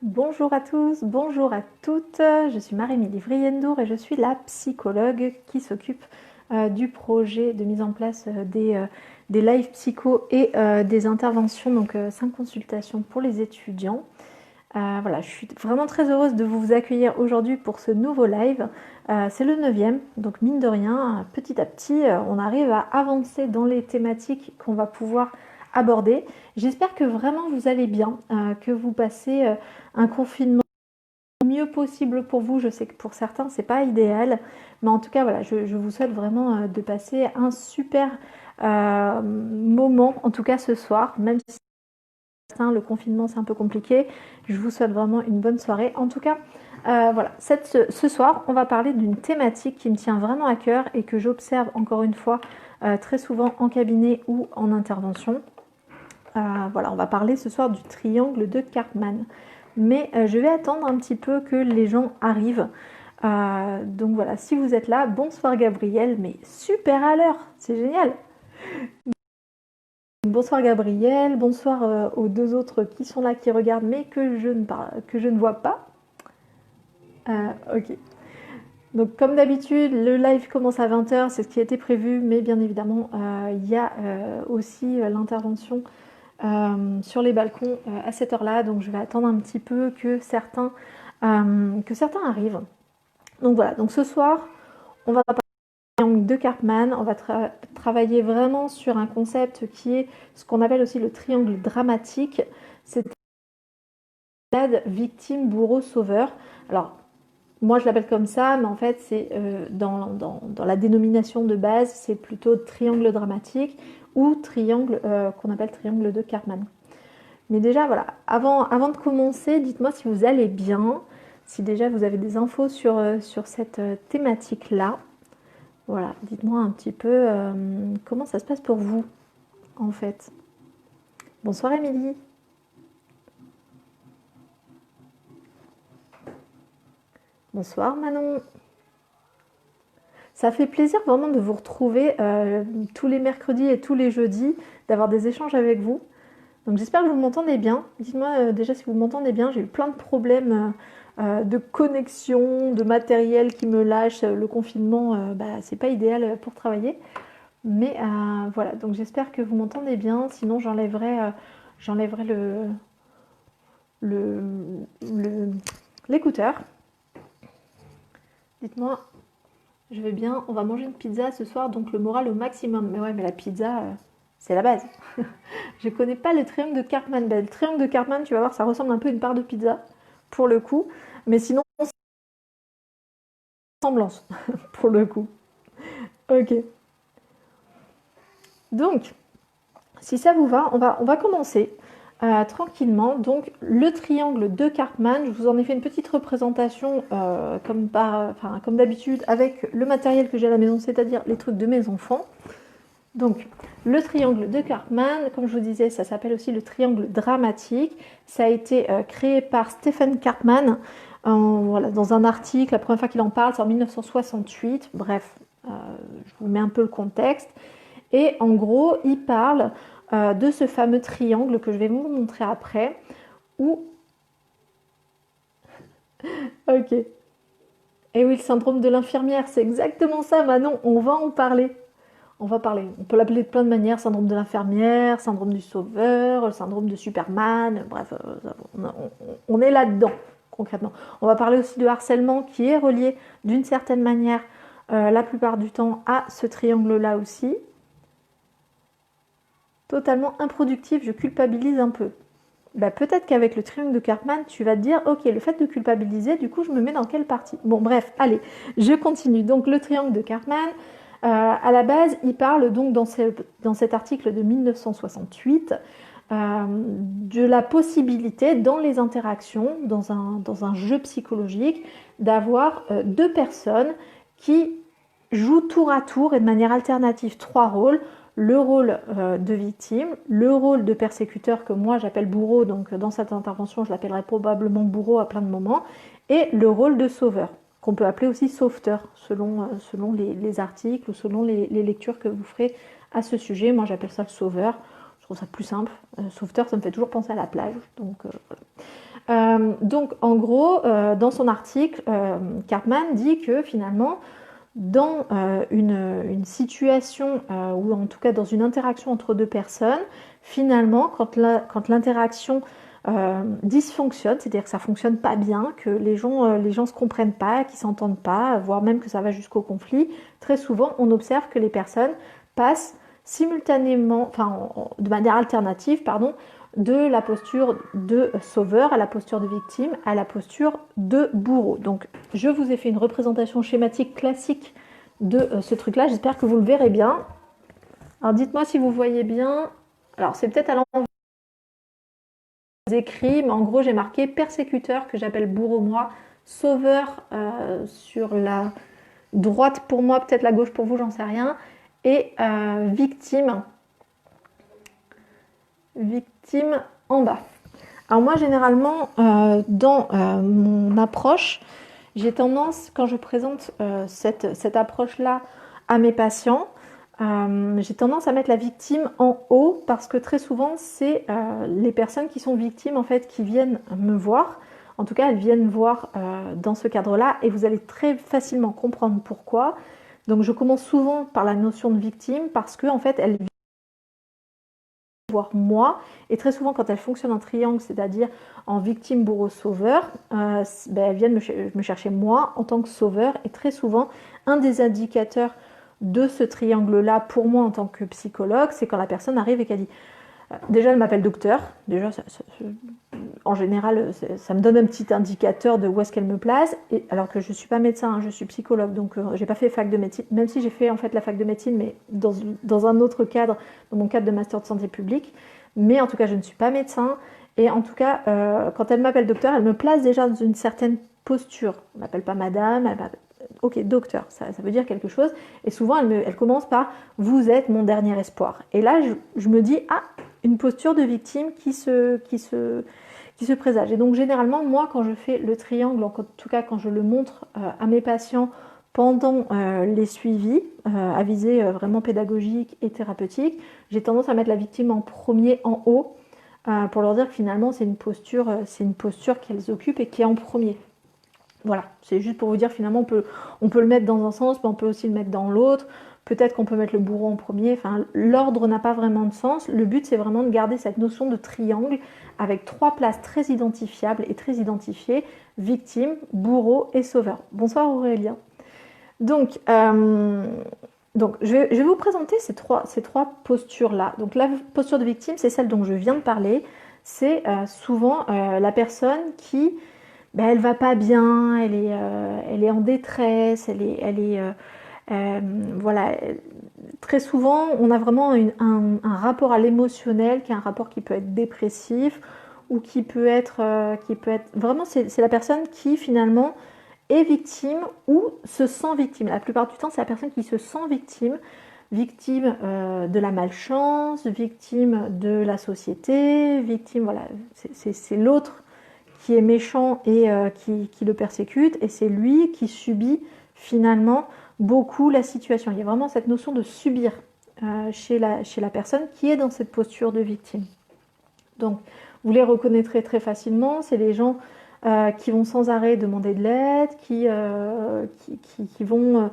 Bonjour à tous, bonjour à toutes, je suis Marie-Émilie Vriendour et je suis la psychologue qui s'occupe du projet de mise en place des lives psycho et des interventions, donc 5 consultations pour les étudiants. Voilà, je suis vraiment très heureuse de vous accueillir aujourd'hui pour ce nouveau live. C'est le 9e, donc mine de rien, petit à petit, on arrive à avancer dans les thématiques qu'on va pouvoir aborder. J'espère que vraiment vous allez bien, que vous passez un confinement le mieux possible pour vous. Je sais que pour certains, c'est pas idéal, mais en tout cas, voilà, je vous souhaite vraiment de passer un super moment, en tout cas ce soir, même si le confinement c'est un peu compliqué. Je vous souhaite vraiment une bonne soirée. En tout cas, voilà, ce soir, on va parler d'une thématique qui me tient vraiment à cœur et que j'observe encore une fois très souvent en cabinet ou en intervention. Voilà, on va parler ce soir du triangle de Karpman. Mais je vais attendre un petit peu que les gens arrivent. Donc voilà, si vous êtes là, bonsoir Gabriel, mais super à l'heure, c'est génial. Bonsoir Gabriel, bonsoir aux deux autres qui sont là, qui regardent, mais que je ne vois pas. Ok. Donc comme d'habitude, le live commence à 20h, c'est ce qui a été prévu, mais bien évidemment, il y a aussi l'intervention sur les balcons à cette heure-là, donc je vais attendre un petit peu que certains arrivent. Donc voilà, donc ce soir, on va parler de Karpman, on va travailler vraiment sur un concept qui est ce qu'on appelle aussi le triangle dramatique, c'est victime, bourreau, sauveur. Alors, moi je l'appelle comme ça, mais en fait c'est dans la dénomination de base, c'est plutôt triangle dramatique ou triangle qu'on appelle triangle de Karpman. Mais déjà, voilà, avant de commencer, dites-moi si vous allez bien, si déjà vous avez des infos sur cette thématique-là. Voilà, dites-moi un petit peu comment ça se passe pour vous, en fait. Bonsoir, Émilie. Bonsoir, Manon. Ça fait plaisir vraiment de vous retrouver tous les mercredis et tous les jeudis, d'avoir des échanges avec vous. Donc j'espère que vous m'entendez bien. Dites-moi déjà si vous m'entendez bien. J'ai eu plein de problèmes de connexion, de matériel qui me lâche. Le confinement, c'est pas idéal pour travailler. Mais voilà, donc j'espère que vous m'entendez bien. Sinon j'enlèverai l'écouteur. Dites-moi, je vais bien. On va manger une pizza ce soir, donc le moral au maximum. Mais ouais, mais la pizza, c'est la base. Je connais pas le triangle de Karpman. Ben, le triangle de Karpman, tu vas voir, ça ressemble un peu à une part de pizza, pour le coup. Mais sinon, c'est une ressemblance, pour le coup. Ok. Donc, si ça vous va, on va commencer tranquillement. Donc, le triangle de Karpman, je vous en ai fait une petite représentation comme d'habitude avec le matériel que j'ai à la maison, c'est-à-dire les trucs de mes enfants. Donc, le triangle de Karpman, comme je vous disais, ça s'appelle aussi le triangle dramatique. Ça a été créé par Stephen Karpman voilà, dans un article. La première fois qu'il en parle, c'est en 1968. Bref, je vous mets un peu le contexte. Et en gros, il parle de ce fameux triangle que je vais vous montrer après. Où... Ok. Et oui, le syndrome de l'infirmière, c'est exactement ça, Manon. On va en parler. On va parler. On peut l'appeler de plein de manières, syndrome de l'infirmière, syndrome du sauveur, syndrome de Superman, bref, on est là-dedans, concrètement. On va parler aussi de harcèlement qui est relié d'une certaine manière, la plupart du temps, à ce triangle-là aussi. Totalement improductif, je culpabilise un peu. Bah, peut-être qu'avec le triangle de Karpman, tu vas te dire, ok, le fait de culpabiliser, du coup, je me mets dans quelle partie? Bon, bref, allez, je continue. Donc, le triangle de Karpman, à la base, il parle donc dans cet article de 1968 de la possibilité dans les interactions, dans un jeu psychologique, d'avoir deux personnes qui jouent tour à tour et de manière alternative trois rôles. Le rôle de victime, le rôle de persécuteur que moi j'appelle bourreau, donc dans cette intervention je l'appellerai probablement bourreau à plein de moments, et le rôle de sauveur, qu'on peut appeler aussi sauveteur, selon les articles ou selon les lectures que vous ferez à ce sujet. Moi j'appelle ça le sauveur, je trouve ça plus simple. Sauveteur, ça me fait toujours penser à la plage, donc voilà. Donc en gros, dans son article, Cartman dit que finalement, dans une situation, ou en tout cas dans une interaction entre deux personnes, finalement, quand l'interaction dysfonctionne, c'est-à-dire que ça fonctionne pas bien, que les gens se comprennent pas, qu'ils s'entendent pas, voire même que ça va jusqu'au conflit, très souvent on observe que les personnes passent simultanément, de manière alternative, pardon, de la posture de sauveur à la posture de victime à la posture de bourreau. Donc je vous ai fait une représentation schématique classique de ce truc-là, j'espère que vous le verrez bien. Alors dites-moi si vous voyez bien. Alors c'est peut-être à l'envers des écrits, mais en gros j'ai marqué persécuteur que j'appelle bourreau moi, sauveur sur la droite pour moi, peut-être la gauche pour vous, j'en sais rien, et victime en bas. Alors moi généralement dans mon approche, j'ai tendance, quand je présente cette approche-là à mes patients, j'ai tendance à mettre la victime en haut parce que très souvent c'est les personnes qui sont victimes en fait qui viennent me voir. En tout cas, elles viennent voir dans ce cadre-là et vous allez très facilement comprendre pourquoi. Donc je commence souvent par la notion de victime parce que en fait elles viennent voir moi, et très souvent quand elles fonctionnent en triangle, c'est-à-dire en victime, bourreau, sauveur, elles viennent me chercher moi en tant que sauveur, et très souvent un des indicateurs de ce triangle-là pour moi en tant que psychologue, c'est quand la personne arrive et qu'elle dit déjà elle m'appelle docteur, déjà en général ça me donne un petit indicateur de où est-ce qu'elle me place, et alors que je ne suis pas médecin, hein, je suis psychologue, donc j'ai pas fait fac de médecine, même si j'ai fait en fait la fac de médecine, mais dans un autre cadre, dans mon cadre de master de santé publique, mais en tout cas je ne suis pas médecin, et en tout cas quand elle m'appelle docteur, elle me place déjà dans une certaine posture, elle m'appelle pas madame, elle m'appelle ok, docteur, ça veut dire quelque chose. Et souvent, elle commence par « vous êtes mon dernier espoir ». Et là, je me dis « ah, une posture de victime qui se présage ». Et donc, généralement, moi, quand je fais le triangle, en tout cas quand je le montre à mes patients pendant les suivis, à visée vraiment pédagogique et thérapeutique, j'ai tendance à mettre la victime en premier, en haut, pour leur dire que finalement, c'est une posture qu'elles occupent et qui est en premier. Voilà, c'est juste pour vous dire finalement on peut le mettre dans un sens, mais on peut aussi le mettre dans l'autre. Peut-être qu'on peut mettre le bourreau en premier. Enfin, l'ordre n'a pas vraiment de sens. Le but, c'est vraiment de garder cette notion de triangle avec 3 places très identifiables et très identifiées, victime, bourreau et sauveur. Bonsoir Aurélien. Donc je vais vous présenter ces trois postures-là. Donc la posture de victime, c'est celle dont je viens de parler. C'est souvent la personne qui elle va pas bien, elle est en détresse, voilà. Très souvent, on a vraiment un rapport à l'émotionnel qui est un rapport qui peut être dépressif ou qui peut être vraiment, c'est la personne qui finalement est victime ou se sent victime. La plupart du temps, c'est la personne qui se sent victime de la malchance, victime de la société, victime, voilà, c'est l'autre qui est méchant et qui le persécute, et c'est lui qui subit finalement beaucoup la situation. Il y a vraiment cette notion de subir chez la personne qui est dans cette posture de victime. Donc, vous les reconnaîtrez très facilement, c'est les gens qui vont sans arrêt demander de l'aide, qui vont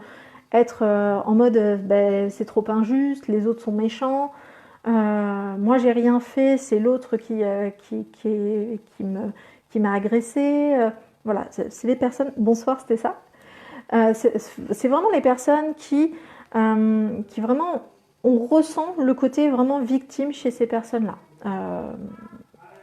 être en mode c'est trop injuste, les autres sont méchants, moi j'ai rien fait, c'est l'autre qui m'a agressé. Voilà, c'est les personnes. Bonsoir, c'était ça. C'est vraiment les personnes qui vraiment, on ressent le côté vraiment victime chez ces personnes-là.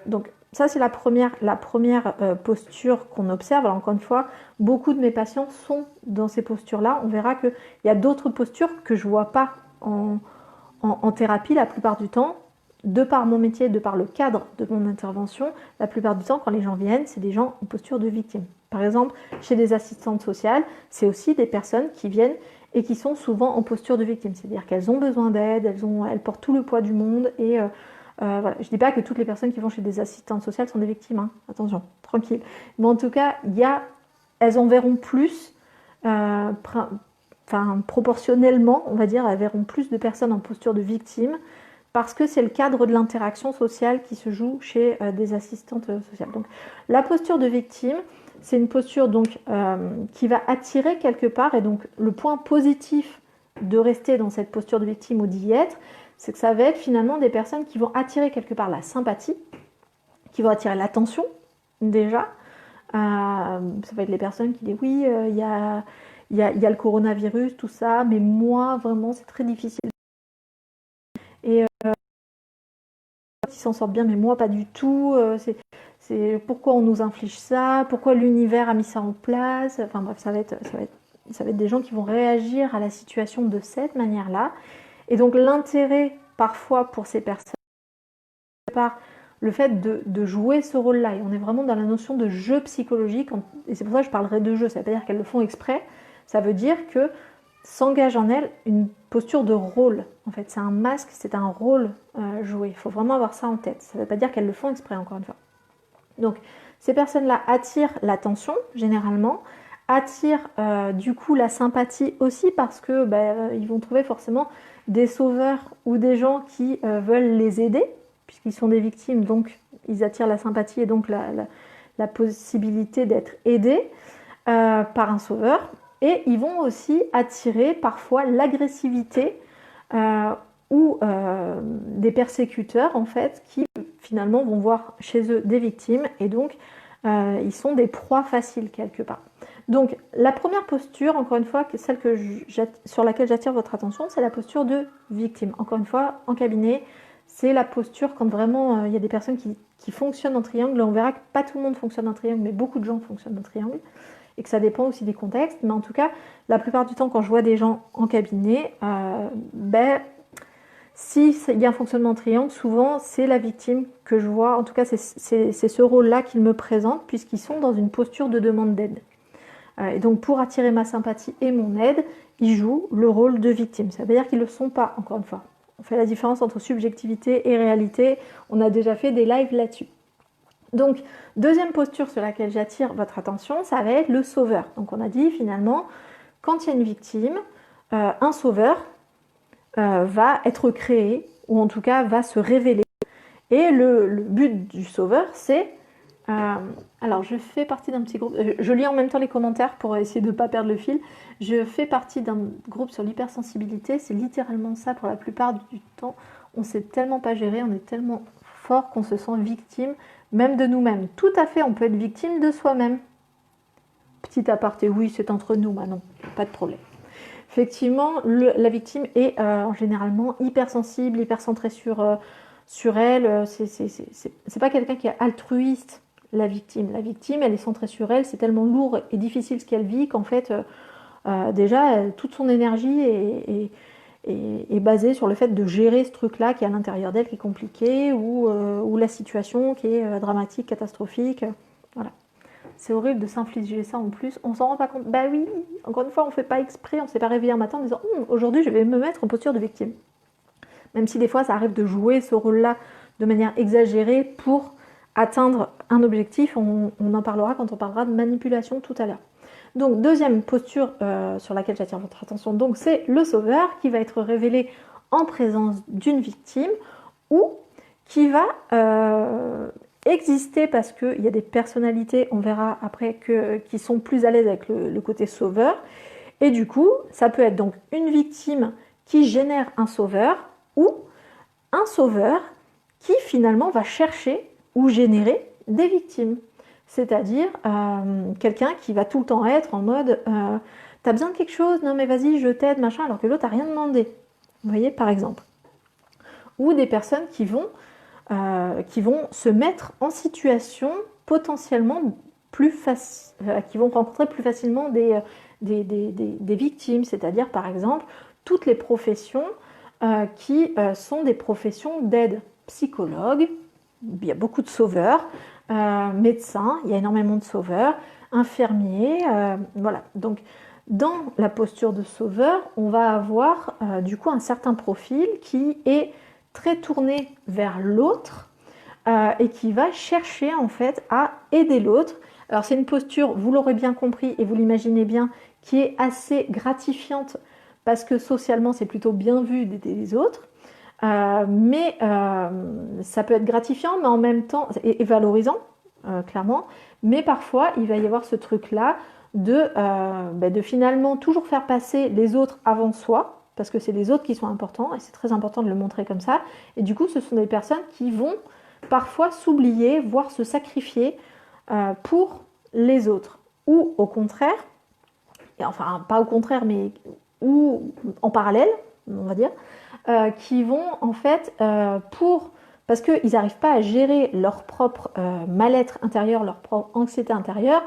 Donc ça, c'est la première posture qu'on observe. Alors encore une fois, beaucoup de mes patients sont dans ces postures-là. On verra qu'il y a d'autres postures que je ne vois pas en thérapie la plupart du temps. De par mon métier, de par le cadre de mon intervention, la plupart du temps, quand les gens viennent, c'est des gens en posture de victime. Par exemple, chez des assistantes sociales, c'est aussi des personnes qui viennent et qui sont souvent en posture de victime. C'est-à-dire qu'elles ont besoin d'aide, elles portent tout le poids du monde. Et voilà. Je ne dis pas que toutes les personnes qui vont chez des assistantes sociales sont des victimes. Hein. Attention, tranquille. Mais en tout cas, elles en verront plus, proportionnellement, on va dire, elles verront plus de personnes en posture de victime parce que c'est le cadre de l'interaction sociale qui se joue chez des assistantes sociales. Donc la posture de victime, c'est une posture donc, qui va attirer quelque part, et donc le point positif de rester dans cette posture de victime ou d'y être, c'est que ça va être finalement des personnes qui vont attirer quelque part la sympathie, qui vont attirer l'attention déjà. Ça va être les personnes qui disent oui, il y a le coronavirus, tout ça, mais moi vraiment c'est très difficile. Et ils s'en sortent bien, mais moi pas du tout. C'est pourquoi on nous inflige ça, pourquoi l'univers a mis ça en place. Enfin bref, ça va être des gens qui vont réagir à la situation de cette manière-là. Et donc l'intérêt parfois pour ces personnes, par le fait de jouer ce rôle-là, et on est vraiment dans la notion de jeu psychologique, et c'est pour ça que je parlerai de jeu, ça veut pas dire qu'elles le font exprès, ça veut dire que s'engage en elles une posture de rôle. En fait, c'est un masque, c'est un rôle joué. Il faut vraiment avoir ça en tête. Ça ne veut pas dire qu'elles le font exprès, encore une fois. Donc, ces personnes-là attirent l'attention, généralement, attirent du coup la sympathie aussi, parce que ils vont trouver forcément des sauveurs ou des gens qui veulent les aider, puisqu'ils sont des victimes, donc ils attirent la sympathie et donc la possibilité d'être aidés par un sauveur. Et ils vont aussi attirer parfois l'agressivité ou des persécuteurs en fait qui finalement vont voir chez eux des victimes et donc ils sont des proies faciles quelque part. Donc la première posture, encore une fois, celle sur laquelle j'attire votre attention, c'est la posture de victime. Encore une fois, en cabinet, c'est la posture quand vraiment il y a des personnes qui fonctionnent en triangle. On verra que pas tout le monde fonctionne en triangle, mais beaucoup de gens fonctionnent en triangle. Et que ça dépend aussi des contextes, mais en tout cas, la plupart du temps, quand je vois des gens en cabinet, s'il y a un fonctionnement en triangle, souvent c'est la victime que je vois, en tout cas c'est ce rôle-là qu'ils me présentent, puisqu'ils sont dans une posture de demande d'aide. Et donc pour attirer ma sympathie et mon aide, ils jouent le rôle de victime. Ça veut dire qu'ils ne le sont pas, encore une fois. On fait la différence entre subjectivité et réalité, on a déjà fait des lives là-dessus. Donc, deuxième posture sur laquelle j'attire votre attention, ça va être le sauveur. Donc, on a dit finalement, quand il y a une victime, un sauveur va être créé, ou en tout cas va se révéler. Et le but du sauveur, c'est... alors, je fais partie d'un petit groupe, je lis en même temps les commentaires pour essayer de ne pas perdre le fil. Je fais partie d'un groupe sur l'hypersensibilité, c'est littéralement ça pour la plupart du temps. On ne sait tellement pas gérer, on est tellement fort qu'on se sent victime, même de nous-mêmes. Tout à fait, on peut être victime de soi-même. Petit aparté, oui, c'est entre nous, non, pas de problème. Effectivement, la victime est généralement hypersensible, hypercentrée sur elle. C'est pas quelqu'un qui est altruiste, la victime. La victime, elle est centrée sur elle, c'est tellement lourd et difficile ce qu'elle vit qu'en fait, déjà, toute son énergie est basée sur le fait de gérer ce truc-là qui est à l'intérieur d'elle, qui est compliqué, ou la situation qui est dramatique, catastrophique. Voilà. C'est horrible de s'infliger ça en plus. On s'en rend pas compte. Bah oui, encore une fois, on fait pas exprès, on s'est pas réveillé un matin en disant aujourd'hui je vais me mettre en posture de victime. Même si des fois ça arrive de jouer ce rôle-là de manière exagérée pour atteindre un objectif, on en parlera quand on parlera de manipulation tout à l'heure. Donc deuxième posture sur laquelle j'attire votre attention, donc c'est le sauveur qui va être révélé en présence d'une victime ou qui va exister parce qu'il y a des personnalités, on verra après, qui sont plus à l'aise avec le côté sauveur. Et du coup, ça peut être donc une victime qui génère un sauveur ou un sauveur qui finalement va chercher ou générer des victimes. C'est-à-dire quelqu'un qui va tout le temps être en mode t'as besoin de quelque chose? Non mais vas-y, je t'aide, machin, alors que l'autre n'a rien demandé. Vous voyez, par exemple. Ou des personnes qui vont se mettre en situation potentiellement plus facile, qui vont rencontrer plus facilement des victimes, c'est-à-dire par exemple toutes les professions qui sont des professions d'aide, psychologues, il y a beaucoup de sauveurs, médecins, il y a énormément de sauveurs, infirmiers, voilà. Donc dans la posture de sauveur, on va avoir du coup un certain profil qui est très tourné vers l'autre et qui va chercher en fait à aider l'autre. Alors c'est une posture, vous l'aurez bien compris et vous l'imaginez bien, qui est assez gratifiante parce que socialement c'est plutôt bien vu d'aider les autres. mais ça peut être gratifiant, mais en même temps, et valorisant, clairement, mais parfois, il va y avoir ce truc-là de finalement toujours faire passer les autres avant soi, parce que c'est les autres qui sont importants, et c'est très important de le montrer comme ça, et du coup, ce sont des personnes qui vont parfois s'oublier, voire se sacrifier pour les autres, ou au contraire, et enfin, pas au contraire, mais ou en parallèle, on va dire, qui vont en fait parce qu'ils n'arrivent pas à gérer leur propre mal-être intérieur, leur propre anxiété intérieure,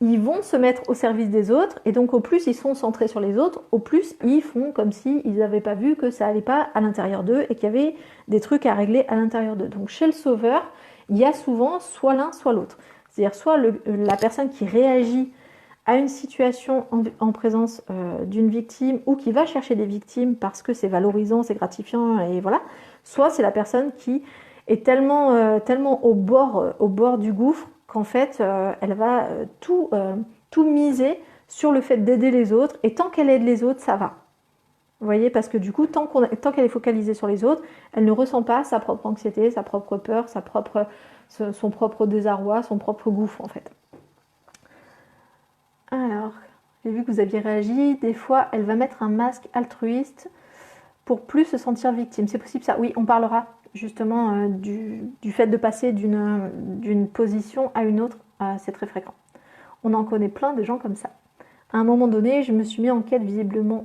ils vont se mettre au service des autres, et donc au plus ils sont centrés sur les autres, au plus ils font comme s'ils n'avaient pas vu que ça allait pas à l'intérieur d'eux et qu'il y avait des trucs à régler à l'intérieur d'eux. Donc chez le sauveur, il y a souvent soit l'un, soit l'autre. C'est-à-dire soit la personne qui réagit à une situation en présence d'une victime ou qui va chercher des victimes parce que c'est valorisant, c'est gratifiant et voilà. Soit c'est la personne qui est tellement au bord du gouffre qu'en fait elle va tout miser sur le fait d'aider les autres et tant qu'elle aide les autres, ça va. Vous voyez, parce que du coup, tant qu'elle est focalisée sur les autres, elle ne ressent pas sa propre anxiété, sa propre peur, son propre désarroi, son propre gouffre en fait. Alors, j'ai vu que vous aviez réagi. Des fois, elle va mettre un masque altruiste pour plus se sentir victime. C'est possible ça? Oui, on parlera justement du fait de passer d'une position à une autre. C'est très fréquent. On en connaît plein de gens comme ça. À un moment donné, je me suis mis en quête visiblement...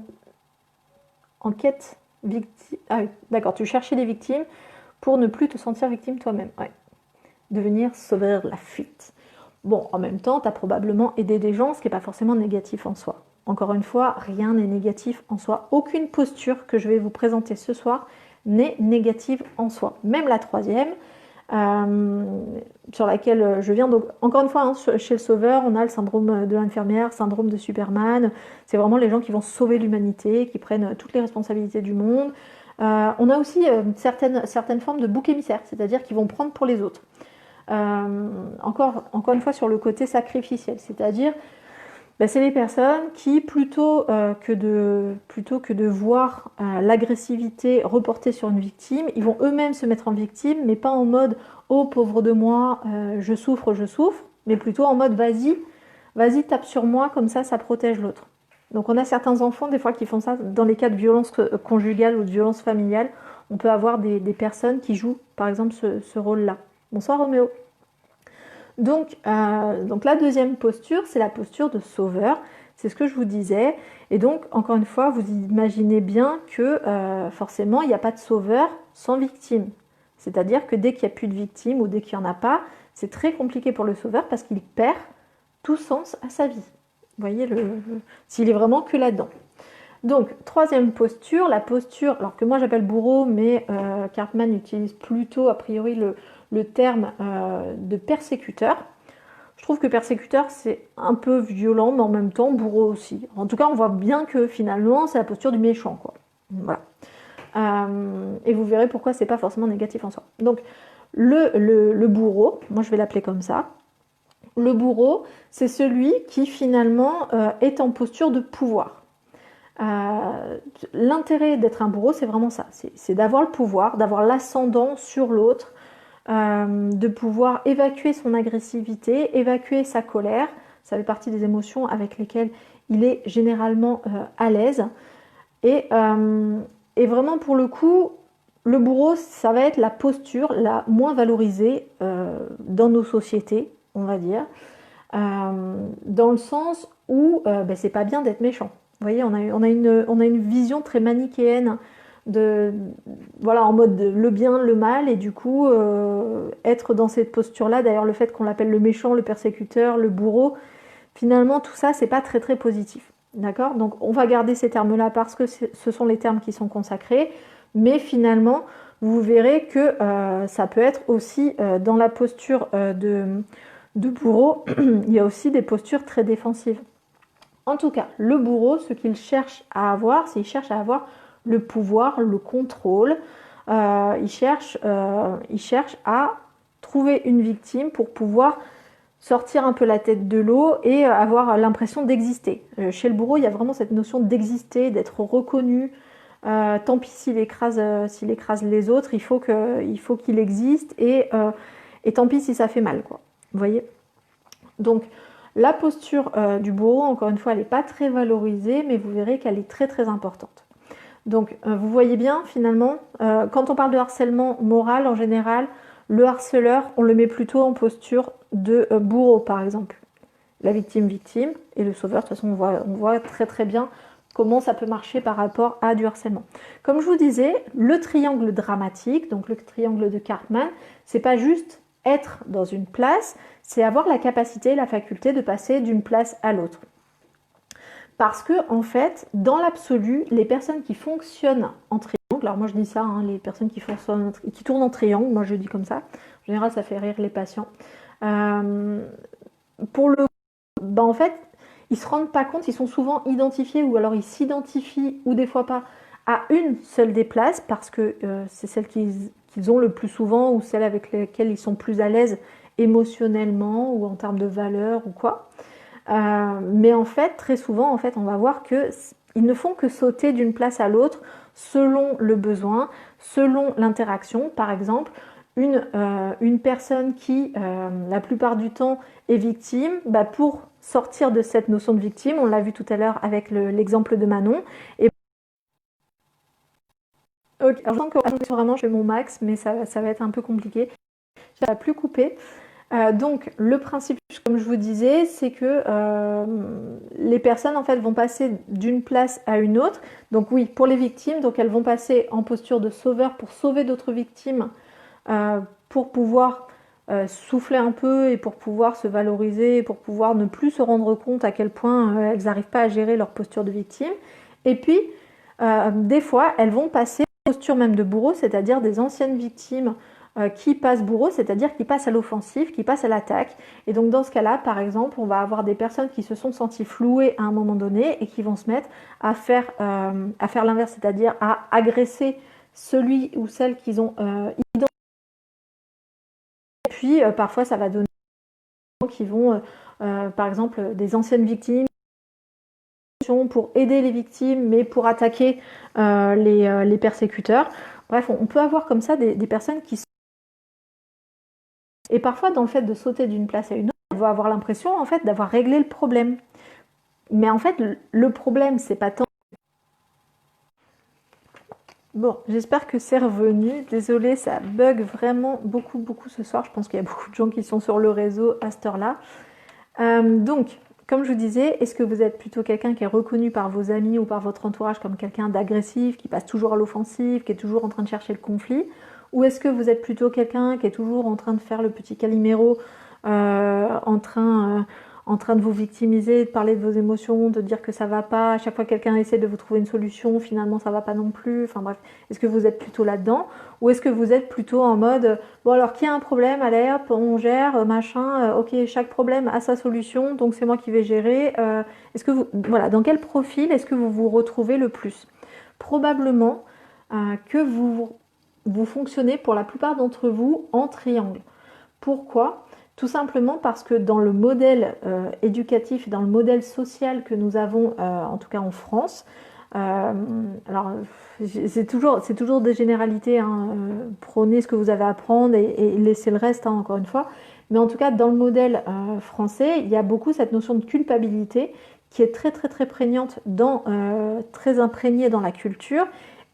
En quête victime... Ah oui, d'accord, tu cherchais des victimes pour ne plus te sentir victime toi-même. Ouais. Devenir sauveur de la fuite. Bon, en même temps, tu as probablement aidé des gens, ce qui n'est pas forcément négatif en soi. Encore une fois, rien n'est négatif en soi. Aucune posture que je vais vous présenter ce soir n'est négative en soi. Même la troisième, sur laquelle je viens. Donc, encore une fois, hein, chez le sauveur, on a le syndrome de l'infirmière, syndrome de Superman. C'est vraiment les gens qui vont sauver l'humanité, qui prennent toutes les responsabilités du monde. On a aussi certaines formes de bouc émissaire, c'est-à-dire qu'ils vont prendre pour les autres. Encore une fois sur le côté sacrificiel, c'est-à-dire c'est les personnes qui plutôt que de voir l'agressivité reportée sur une victime, ils vont eux-mêmes se mettre en victime, mais pas en mode oh pauvre de moi, je souffre, mais plutôt en mode vas-y tape sur moi, comme ça protège l'autre. Donc on a certains enfants des fois qui font ça dans les cas de violence conjugale ou de violence familiale. On peut avoir des personnes qui jouent par exemple ce rôle-là. Bonsoir Roméo. Donc la deuxième posture, c'est la posture de sauveur. C'est ce que je vous disais. Et donc, encore une fois, vous imaginez bien que forcément, il n'y a pas de sauveur sans victime. C'est-à-dire que dès qu'il n'y a plus de victime ou dès qu'il n'y en a pas, c'est très compliqué pour le sauveur parce qu'il perd tout sens à sa vie. Vous voyez, s'il est vraiment que là-dedans. Donc, troisième posture, la posture, alors que moi j'appelle bourreau, mais Cartman utilise plutôt a priori le terme de persécuteur. Je trouve que persécuteur c'est un peu violent, mais en même temps bourreau aussi. En tout cas, on voit bien que finalement c'est la posture du méchant, quoi. Voilà. Et vous verrez pourquoi c'est pas forcément négatif en soi. Donc, le bourreau, moi je vais l'appeler comme ça. Le bourreau, c'est celui qui finalement est en posture de pouvoir. L'intérêt d'être un bourreau, c'est vraiment ça, c'est d'avoir le pouvoir, d'avoir l'ascendant sur l'autre, de pouvoir évacuer son agressivité, évacuer sa colère. Ça fait partie des émotions avec lesquelles il est généralement à l'aise. Et vraiment pour le coup, le bourreau, ça va être la posture la moins valorisée dans nos sociétés, on va dire, dans le sens où c'est pas bien d'être méchant. Vous voyez, on a une vision très manichéenne en mode le bien, le mal, et du coup, être dans cette posture-là, d'ailleurs le fait qu'on l'appelle le méchant, le persécuteur, le bourreau, finalement tout ça, c'est pas très très positif. D'accord? Donc on va garder ces termes-là parce que ce sont les termes qui sont consacrés, mais finalement, vous verrez que ça peut être aussi dans la posture de bourreau, il y a aussi des postures très défensives. En tout cas, le bourreau, ce qu'il cherche à avoir, c'est qu'il cherche à avoir le pouvoir, le contrôle. Il cherche à trouver une victime pour pouvoir sortir un peu la tête de l'eau et avoir l'impression d'exister. Chez le bourreau, il y a vraiment cette notion d'exister, d'être reconnu, tant pis s'il écrase les autres, il faut qu'il existe et tant pis si ça fait mal, quoi. Vous voyez? Donc, la posture du bourreau, encore une fois, elle n'est pas très valorisée, mais vous verrez qu'elle est très très importante. Donc, vous voyez bien, finalement, quand on parle de harcèlement moral, en général, le harceleur, on le met plutôt en posture de bourreau, par exemple. La victime, et le sauveur, de toute façon, on voit très très bien comment ça peut marcher par rapport à du harcèlement. Comme je vous disais, le triangle dramatique, donc le triangle de Cartman, c'est pas juste être dans une place, c'est avoir la capacité, la faculté de passer d'une place à l'autre. Parce que, en fait, dans l'absolu, les personnes qui fonctionnent en triangle, alors moi je dis ça, hein, les personnes qui tournent en triangle, moi je dis comme ça, en général ça fait rire les patients. Pour le en fait, ils ne se rendent pas compte, ils sont souvent identifiés ou alors ils s'identifient ou des fois pas à une seule des places parce que c'est celle qu'ils ont le plus souvent ou celle avec laquelle ils sont plus à l'aise émotionnellement ou en termes de valeur ou quoi. Mais en fait, très souvent, en fait, on va voir qu'ils ne font que sauter d'une place à l'autre selon le besoin, selon l'interaction. Par exemple, une personne qui, la plupart du temps, est victime, pour sortir de cette notion de victime, on l'a vu tout à l'heure avec l'exemple de Manon. Et ok, alors je sens que vraiment je fais mon max, mais ça va être un peu compliqué. Je ne vais plus couper. Donc le principe, comme je vous disais, c'est que les personnes en fait vont passer d'une place à une autre. Donc oui, pour les victimes, donc elles vont passer en posture de sauveur pour sauver d'autres victimes, pour pouvoir souffler un peu et pour pouvoir se valoriser, et pour pouvoir ne plus se rendre compte à quel point elles n'arrivent pas à gérer leur posture de victime. Et puis des fois, elles vont passer en posture même de bourreau, c'est-à-dire des anciennes victimes qui passent bourreau, c'est-à-dire qui passent à l'offensive, qui passent à l'attaque. Et donc dans ce cas-là, par exemple, on va avoir des personnes qui se sont senties flouées à un moment donné et qui vont se mettre à faire l'inverse, c'est-à-dire à agresser celui ou celle qu'ils ont identifié. Et puis parfois ça va donner des gens qui vont, par exemple, des anciennes victimes pour aider les victimes, mais pour attaquer les persécuteurs. Bref, on peut avoir comme ça des personnes qui... Et parfois, dans le fait de sauter d'une place à une autre, on va avoir l'impression en fait d'avoir réglé le problème. Mais en fait, le problème, c'est pas tant... Bon, j'espère que c'est revenu. Désolée, ça bug vraiment beaucoup, beaucoup ce soir. Je pense qu'il y a beaucoup de gens qui sont sur le réseau à cette heure-là. Donc, comme je vous disais, est-ce que vous êtes plutôt quelqu'un qui est reconnu par vos amis ou par votre entourage comme quelqu'un d'agressif, qui passe toujours à l'offensive, qui est toujours en train de chercher le conflit? Ou est-ce que vous êtes plutôt quelqu'un qui est toujours en train de faire le petit Calimero, en train de vous victimiser, de parler de vos émotions, de dire que ça va pas, à chaque fois que quelqu'un essaie de vous trouver une solution, finalement ça va pas non plus, enfin bref, est-ce que vous êtes plutôt là-dedans? Ou est-ce que vous êtes plutôt en mode, bon alors qui a un problème, allez hop, on gère, machin, ok, chaque problème a sa solution, donc c'est moi qui vais gérer. Est-ce que vous, voilà, dans quel profil est-ce que vous vous retrouvez le plus? Probablement que vous fonctionnez pour la plupart d'entre vous en triangle. Pourquoi? Tout simplement parce que dans le modèle éducatif, dans le modèle social que nous avons, en tout cas en France, alors c'est toujours des généralités, hein, prenez ce que vous avez à prendre et laissez le reste, hein, encore une fois. Mais en tout cas, dans le modèle français, il y a beaucoup cette notion de culpabilité qui est très très très prégnante, très imprégnée dans la culture.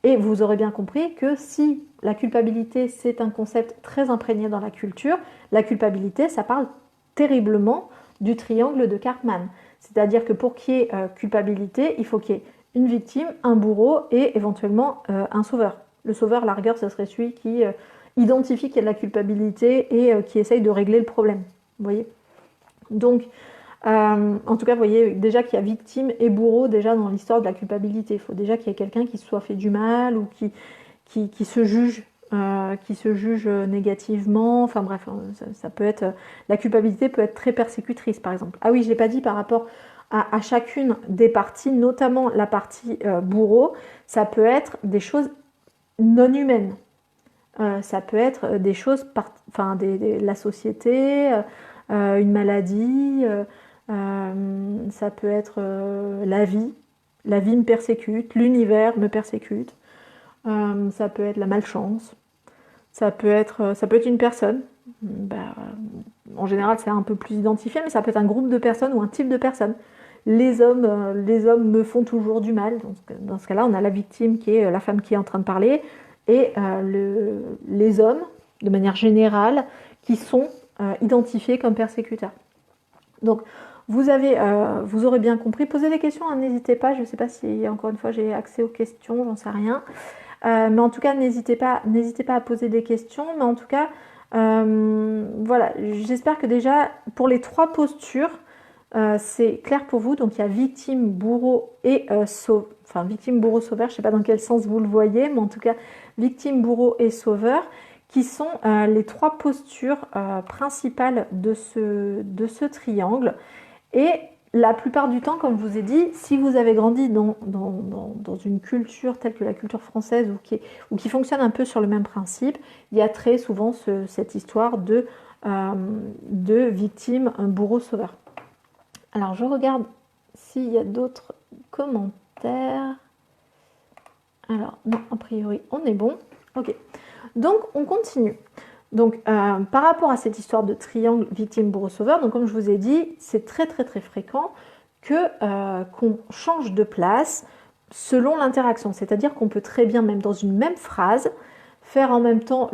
Et vous aurez bien compris que si la culpabilité, c'est un concept très imprégné dans la culture, la culpabilité, ça parle terriblement du triangle de Cartman. C'est-à-dire que pour qu'il y ait culpabilité, il faut qu'il y ait une victime, un bourreau et éventuellement un sauveur. Le sauveur, la rigueur, ce serait celui qui identifie qu'il y a de la culpabilité et qui essaye de régler le problème. Vous voyez? Donc, en tout cas, vous voyez déjà qu'il y a victime et bourreau déjà dans l'histoire de la culpabilité. Il faut déjà qu'il y ait quelqu'un qui se soit fait du mal ou qui se juge, négativement. Enfin bref, ça peut être, la culpabilité peut être très persécutrice, par exemple. Ah oui, je ne l'ai pas dit par rapport à chacune des parties, notamment la partie bourreau, ça peut être des choses non humaines. Ça peut être des choses, la société, une maladie, ça peut être la vie me persécute, l'univers me persécute. Ça peut être la malchance, ça peut être une personne. En général, c'est un peu plus identifié, mais ça peut être un groupe de personnes ou un type de personnes. Les hommes me font toujours du mal. Donc, dans ce cas-là, on a la victime qui est la femme qui est en train de parler et les hommes, de manière générale, qui sont identifiés comme persécuteurs. Donc, vous aurez bien compris. Posez des questions, hein, n'hésitez pas. Je ne sais pas si, encore une fois, j'ai accès aux questions, j'en sais rien. Mais en tout cas, n'hésitez pas à poser des questions. Mais en tout cas, voilà, j'espère que déjà, pour les 3 postures, c'est clair pour vous. Donc, il y a victime, bourreau et victime, bourreau, sauveur. Je ne sais pas dans quel sens vous le voyez, mais en tout cas, victime, bourreau et sauveur, qui sont les 3 postures principales de ce triangle. Et la plupart du temps, comme je vous ai dit, si vous avez grandi dans une culture telle que la culture française ou qui fonctionne un peu sur le même principe, il y a très souvent cette histoire de victime, un bourreau, sauveur. Alors, je regarde s'il y a d'autres commentaires. Alors, non, a priori, on est bon. Ok. Donc, on continue. Donc, par rapport à cette histoire de triangle victime, bourreau, sauveur, donc comme je vous ai dit, c'est très très très fréquent qu'on change de place selon l'interaction. C'est-à-dire qu'on peut très bien, même dans une même phrase, faire en même temps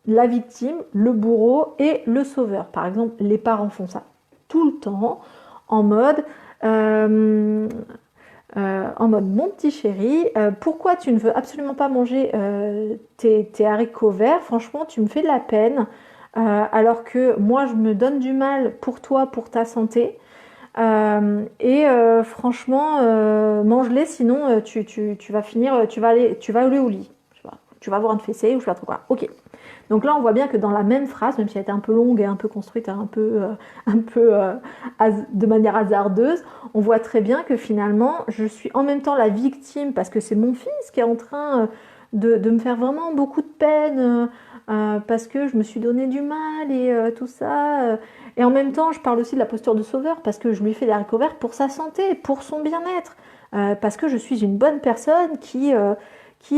la victime, le bourreau et le sauveur. Par exemple, les parents font ça tout le temps, en mode mon petit chéri, pourquoi tu ne veux absolument pas manger tes haricots verts? Franchement, tu me fais de la peine, alors que moi, je me donne du mal pour toi, pour ta santé. Franchement, mange-les, sinon tu vas finir, tu vas aller au lit. Tu vas avoir une fessée ou je sais pas trop quoi. Ok. Donc là, on voit bien que dans la même phrase, même si elle était un peu longue et un peu construite de manière hasardeuse, on voit très bien que finalement, je suis en même temps la victime parce que c'est mon fils qui est en train de me faire vraiment beaucoup de peine parce que je me suis donné du mal et tout ça. Et en même temps, je parle aussi de la posture de sauveur parce que je lui fais des haricots verts pour sa santé, pour son bien-être, parce que je suis une bonne personne qui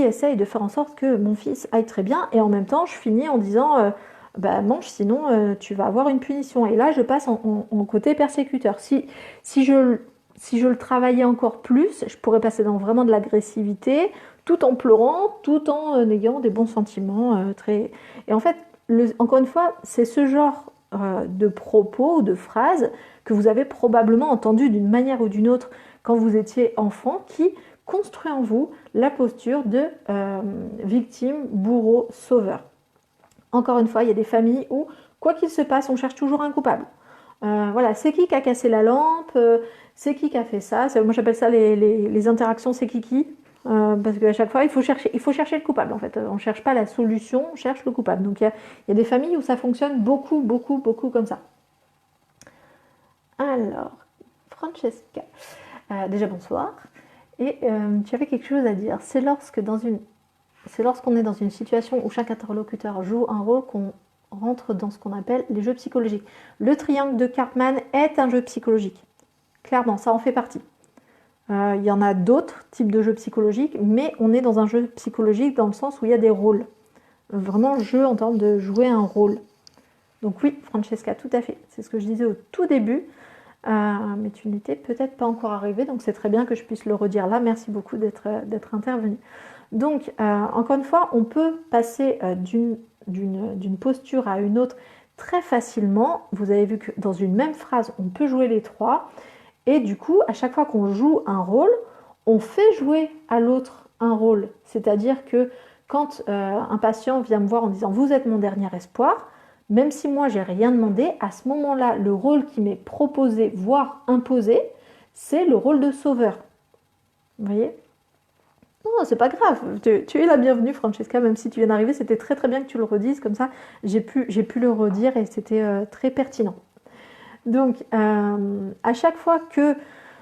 essaye de faire en sorte que mon fils aille très bien, et en même temps je finis en disant mange, sinon tu vas avoir une punition. Et là je passe en côté persécuteur. Si je le travaillais encore plus, je pourrais passer dans vraiment de l'agressivité, tout en pleurant, tout en ayant des bons sentiments. Et en fait, encore une fois, c'est ce genre de propos ou de phrases que vous avez probablement entendu d'une manière ou d'une autre quand vous étiez enfant, qui construit en vous la posture de victime, bourreau, sauveur. Encore une fois, il y a des familles où, quoi qu'il se passe, on cherche toujours un coupable. Voilà, c'est qui a cassé la lampe, c'est qui a fait ça. Moi, j'appelle ça les interactions c'est qui. Parce qu'à chaque fois, il faut chercher le coupable. En fait, on ne cherche pas la solution, on cherche le coupable. Donc, il y a des familles où ça fonctionne beaucoup, beaucoup, beaucoup comme ça. Alors, Francesca, déjà bonsoir. Et tu avais quelque chose à dire. C'est lorsqu'on est dans une situation où chaque interlocuteur joue un rôle qu'on rentre dans ce qu'on appelle les jeux psychologiques. Le triangle de Karpman est un jeu psychologique. Clairement, ça en fait partie. Il y en a d'autres types de jeux psychologiques, mais on est dans un jeu psychologique dans le sens où il y a des rôles. Vraiment jeu en termes de jouer un rôle. Donc oui, Francesca, tout à fait. C'est ce que je disais au tout début. Mais tu n'étais peut-être pas encore arrivée, donc c'est très bien que je puisse le redire là. Merci beaucoup d'être intervenue. Donc, encore une fois, on peut passer d'une posture à une autre très facilement. Vous avez vu que dans une même phrase, on peut jouer les 3. Et du coup, à chaque fois qu'on joue un rôle, on fait jouer à l'autre un rôle. C'est-à-dire que quand un patient vient me voir en disant « Vous êtes mon dernier espoir », même si moi j'ai rien demandé, à ce moment-là, le rôle qui m'est proposé, voire imposé, c'est le rôle de sauveur. Vous voyez? Non, c'est pas grave. Tu es la bienvenue, Francesca, même si tu viens d'arriver, c'était très très bien que tu le redises, comme ça j'ai pu le redire et c'était très pertinent. Donc, à chaque fois que...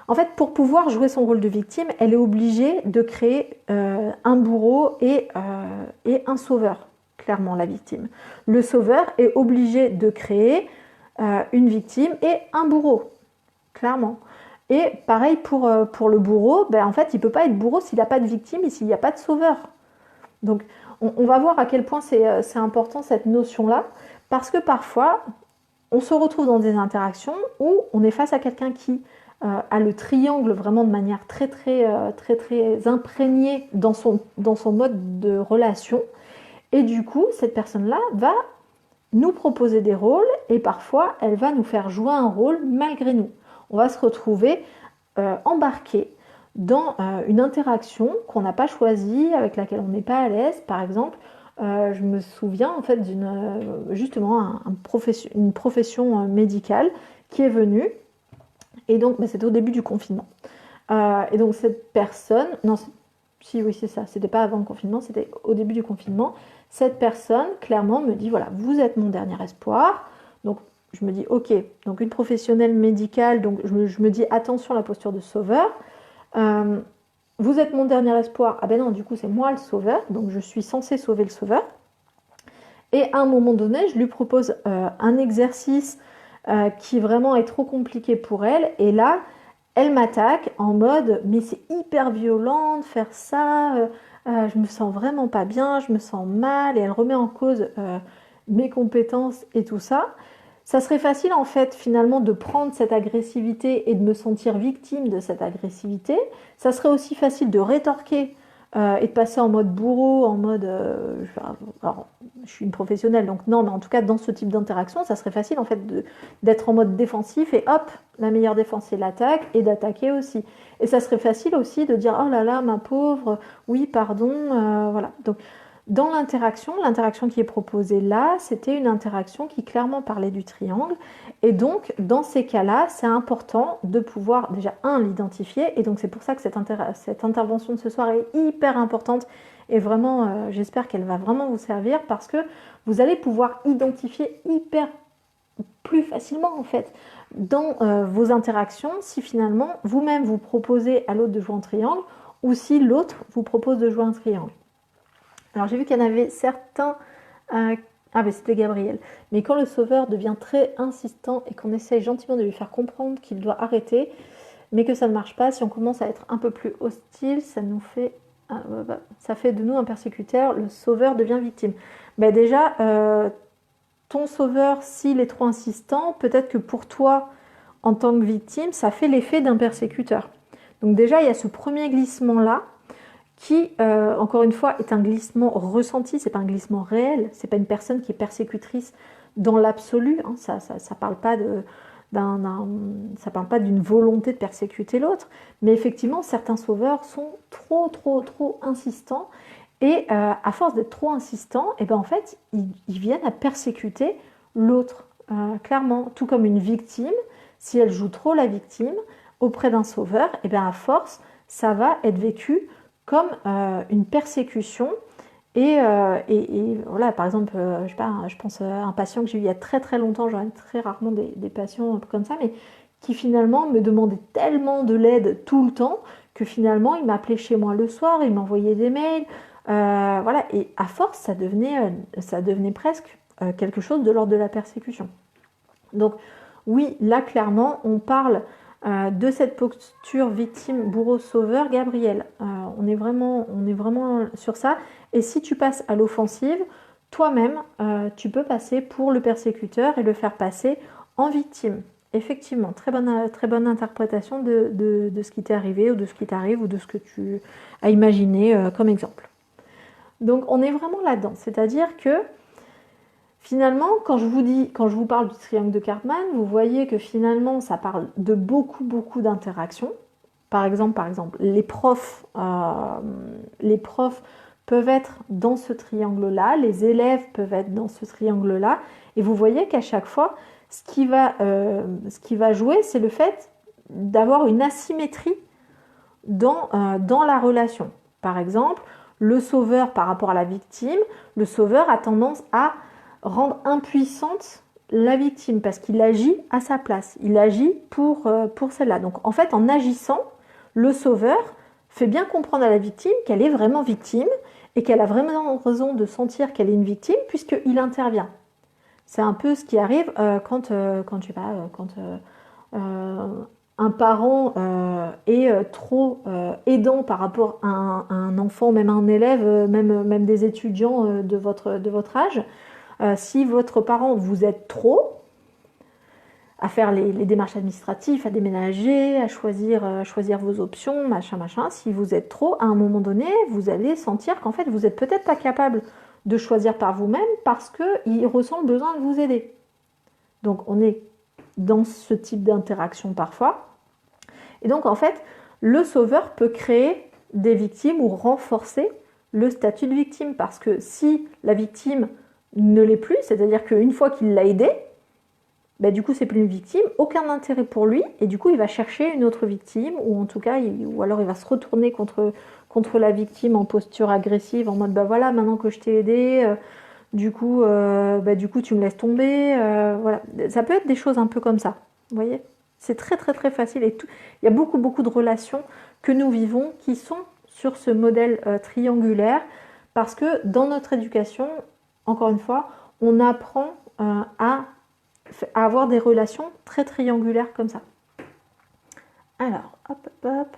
En fait, pour pouvoir jouer son rôle de victime, elle est obligée de créer un bourreau et un sauveur. Clairement, la victime. Le sauveur est obligé de créer une victime et un bourreau, clairement. Et pareil pour le bourreau, en fait, il ne peut pas être bourreau s'il n'a pas de victime et s'il n'y a pas de sauveur. Donc, on va voir à quel point c'est important cette notion-là, parce que parfois, on se retrouve dans des interactions où on est face à quelqu'un qui a le triangle vraiment de manière très imprégnée dans son mode de relation. Et du coup, cette personne-là va nous proposer des rôles et parfois, elle va nous faire jouer un rôle malgré nous. On va se retrouver embarqué dans une interaction qu'on n'a pas choisie, avec laquelle on n'est pas à l'aise. Par exemple, je me souviens en fait justement une profession médicale qui est venue, et donc c'était au début du confinement. Et donc cette personne, non, si oui c'est ça, c'était pas avant le confinement, c'était au début du confinement. Cette personne clairement me dit voilà, vous êtes mon dernier espoir. Donc je me dis ok, donc une professionnelle médicale, donc je me dis attention à la posture de sauveur. Vous êtes mon dernier espoir. Ah ben non, du coup c'est moi le sauveur, donc je suis censée sauver le sauveur. Et à un moment donné, je lui propose un exercice qui vraiment est trop compliqué pour elle. Et là, elle m'attaque en mode mais c'est hyper violent de faire ça, je me sens vraiment pas bien, je me sens mal, et elle remet en cause mes compétences et tout ça. Ça serait facile en fait finalement de prendre cette agressivité et de me sentir victime de cette agressivité. Ça serait aussi facile de rétorquer et de passer en mode bourreau, en mode alors je suis une professionnelle donc non, mais en tout cas dans ce type d'interaction ça serait facile en fait d'être en mode défensif et hop, la meilleure défense c'est l'attaque, et d'attaquer aussi. Et ça serait facile aussi de dire oh là là ma pauvre, oui pardon, voilà. Donc dans l'interaction qui est proposée là, c'était une interaction qui clairement parlait du triangle. Et donc, dans ces cas-là, c'est important de pouvoir déjà, l'identifier. Et donc, c'est pour ça que cette intervention de ce soir est hyper importante. Et vraiment, j'espère qu'elle va vraiment vous servir, parce que vous allez pouvoir identifier plus facilement, en fait, dans vos interactions, si finalement, vous-même vous proposez à l'autre de jouer en triangle, ou si l'autre vous propose de jouer un triangle. Alors j'ai vu qu'il y en avait certains... ah mais c'était Gabriel. Mais quand le sauveur devient très insistant et qu'on essaye gentiment de lui faire comprendre qu'il doit arrêter, mais que ça ne marche pas, si on commence à être un peu plus hostile, ça fait de nous un persécuteur, le sauveur devient victime. Ben déjà, ton sauveur, s'il est trop insistant, peut-être que pour toi, en tant que victime, ça fait l'effet d'un persécuteur. Donc déjà, il y a ce premier glissement-là, qui, encore une fois, est un glissement ressenti, c'est pas un glissement réel, c'est pas une personne qui est persécutrice dans l'absolu, hein, ça parle pas d'une volonté de persécuter l'autre, mais effectivement, certains sauveurs sont trop insistants, et à force d'être trop insistants, et ben en fait, ils viennent à persécuter l'autre, clairement, tout comme une victime, si elle joue trop la victime auprès d'un sauveur, et ben à force, ça va être vécu comme une persécution. Et voilà, par exemple, je sais pas, je pense à un patient que j'ai eu il y a très longtemps, j'en ai très rarement des patients comme ça, mais qui finalement me demandait tellement de l'aide tout le temps que finalement il m'appelait chez moi le soir, il m'envoyait des mails, voilà, et à force ça devenait presque quelque chose de l'ordre de la persécution. Donc oui, là clairement on parle de cette posture victime, bourreau, sauveur. Gabriel, on est vraiment sur ça. Et si tu passes à l'offensive, toi-même, tu peux passer pour le persécuteur et le faire passer en victime. Effectivement, très bonne interprétation de ce qui t'est arrivé, ou de ce qui t'arrive, ou de ce que tu as imaginé comme exemple. Donc on est vraiment là-dedans, c'est-à-dire que finalement, quand je vous parle du triangle de Karpman, vous voyez que finalement, ça parle de beaucoup d'interactions. Par exemple, les profs peuvent être dans ce triangle-là, les élèves peuvent être dans ce triangle-là, et vous voyez qu'à chaque fois, ce qui va jouer, c'est le fait d'avoir une asymétrie dans la relation. Par exemple, le sauveur par rapport à la victime, le sauveur a tendance à rendre impuissante la victime parce qu'il agit à sa place, il agit pour celle-là. Donc en fait, en agissant, le sauveur fait bien comprendre à la victime qu'elle est vraiment victime et qu'elle a vraiment raison de sentir qu'elle est une victime puisqu'il intervient. C'est un peu ce qui arrive quand un parent est trop aidant par rapport à un enfant, même un élève, même des étudiants de votre âge, si votre parent vous aide trop à faire les démarches administratives, à déménager, à choisir vos options, machin, machin, si vous êtes trop, à un moment donné, vous allez sentir qu'en fait, vous n'êtes peut-être pas capable de choisir par vous-même parce qu'il ressent le besoin de vous aider. Donc, on est dans ce type d'interaction parfois. Et donc, en fait, le sauveur peut créer des victimes ou renforcer le statut de victime parce que si la victime ne l'est plus, c'est-à-dire qu'une fois qu'il l'a aidé, bah, du coup, c'est plus une victime, aucun intérêt pour lui, et du coup, il va chercher une autre victime, ou en tout cas, ou alors il va se retourner contre la victime en posture agressive, en mode, bah voilà, maintenant que je t'ai aidé, du coup, tu me laisses tomber, voilà. Ça peut être des choses un peu comme ça, vous voyez. C'est très, très, très facile, et tout. Il y a beaucoup, beaucoup de relations que nous vivons qui sont sur ce modèle triangulaire, parce que dans notre éducation, encore une fois, on apprend à avoir des relations très triangulaires comme ça. Alors, hop, hop, hop.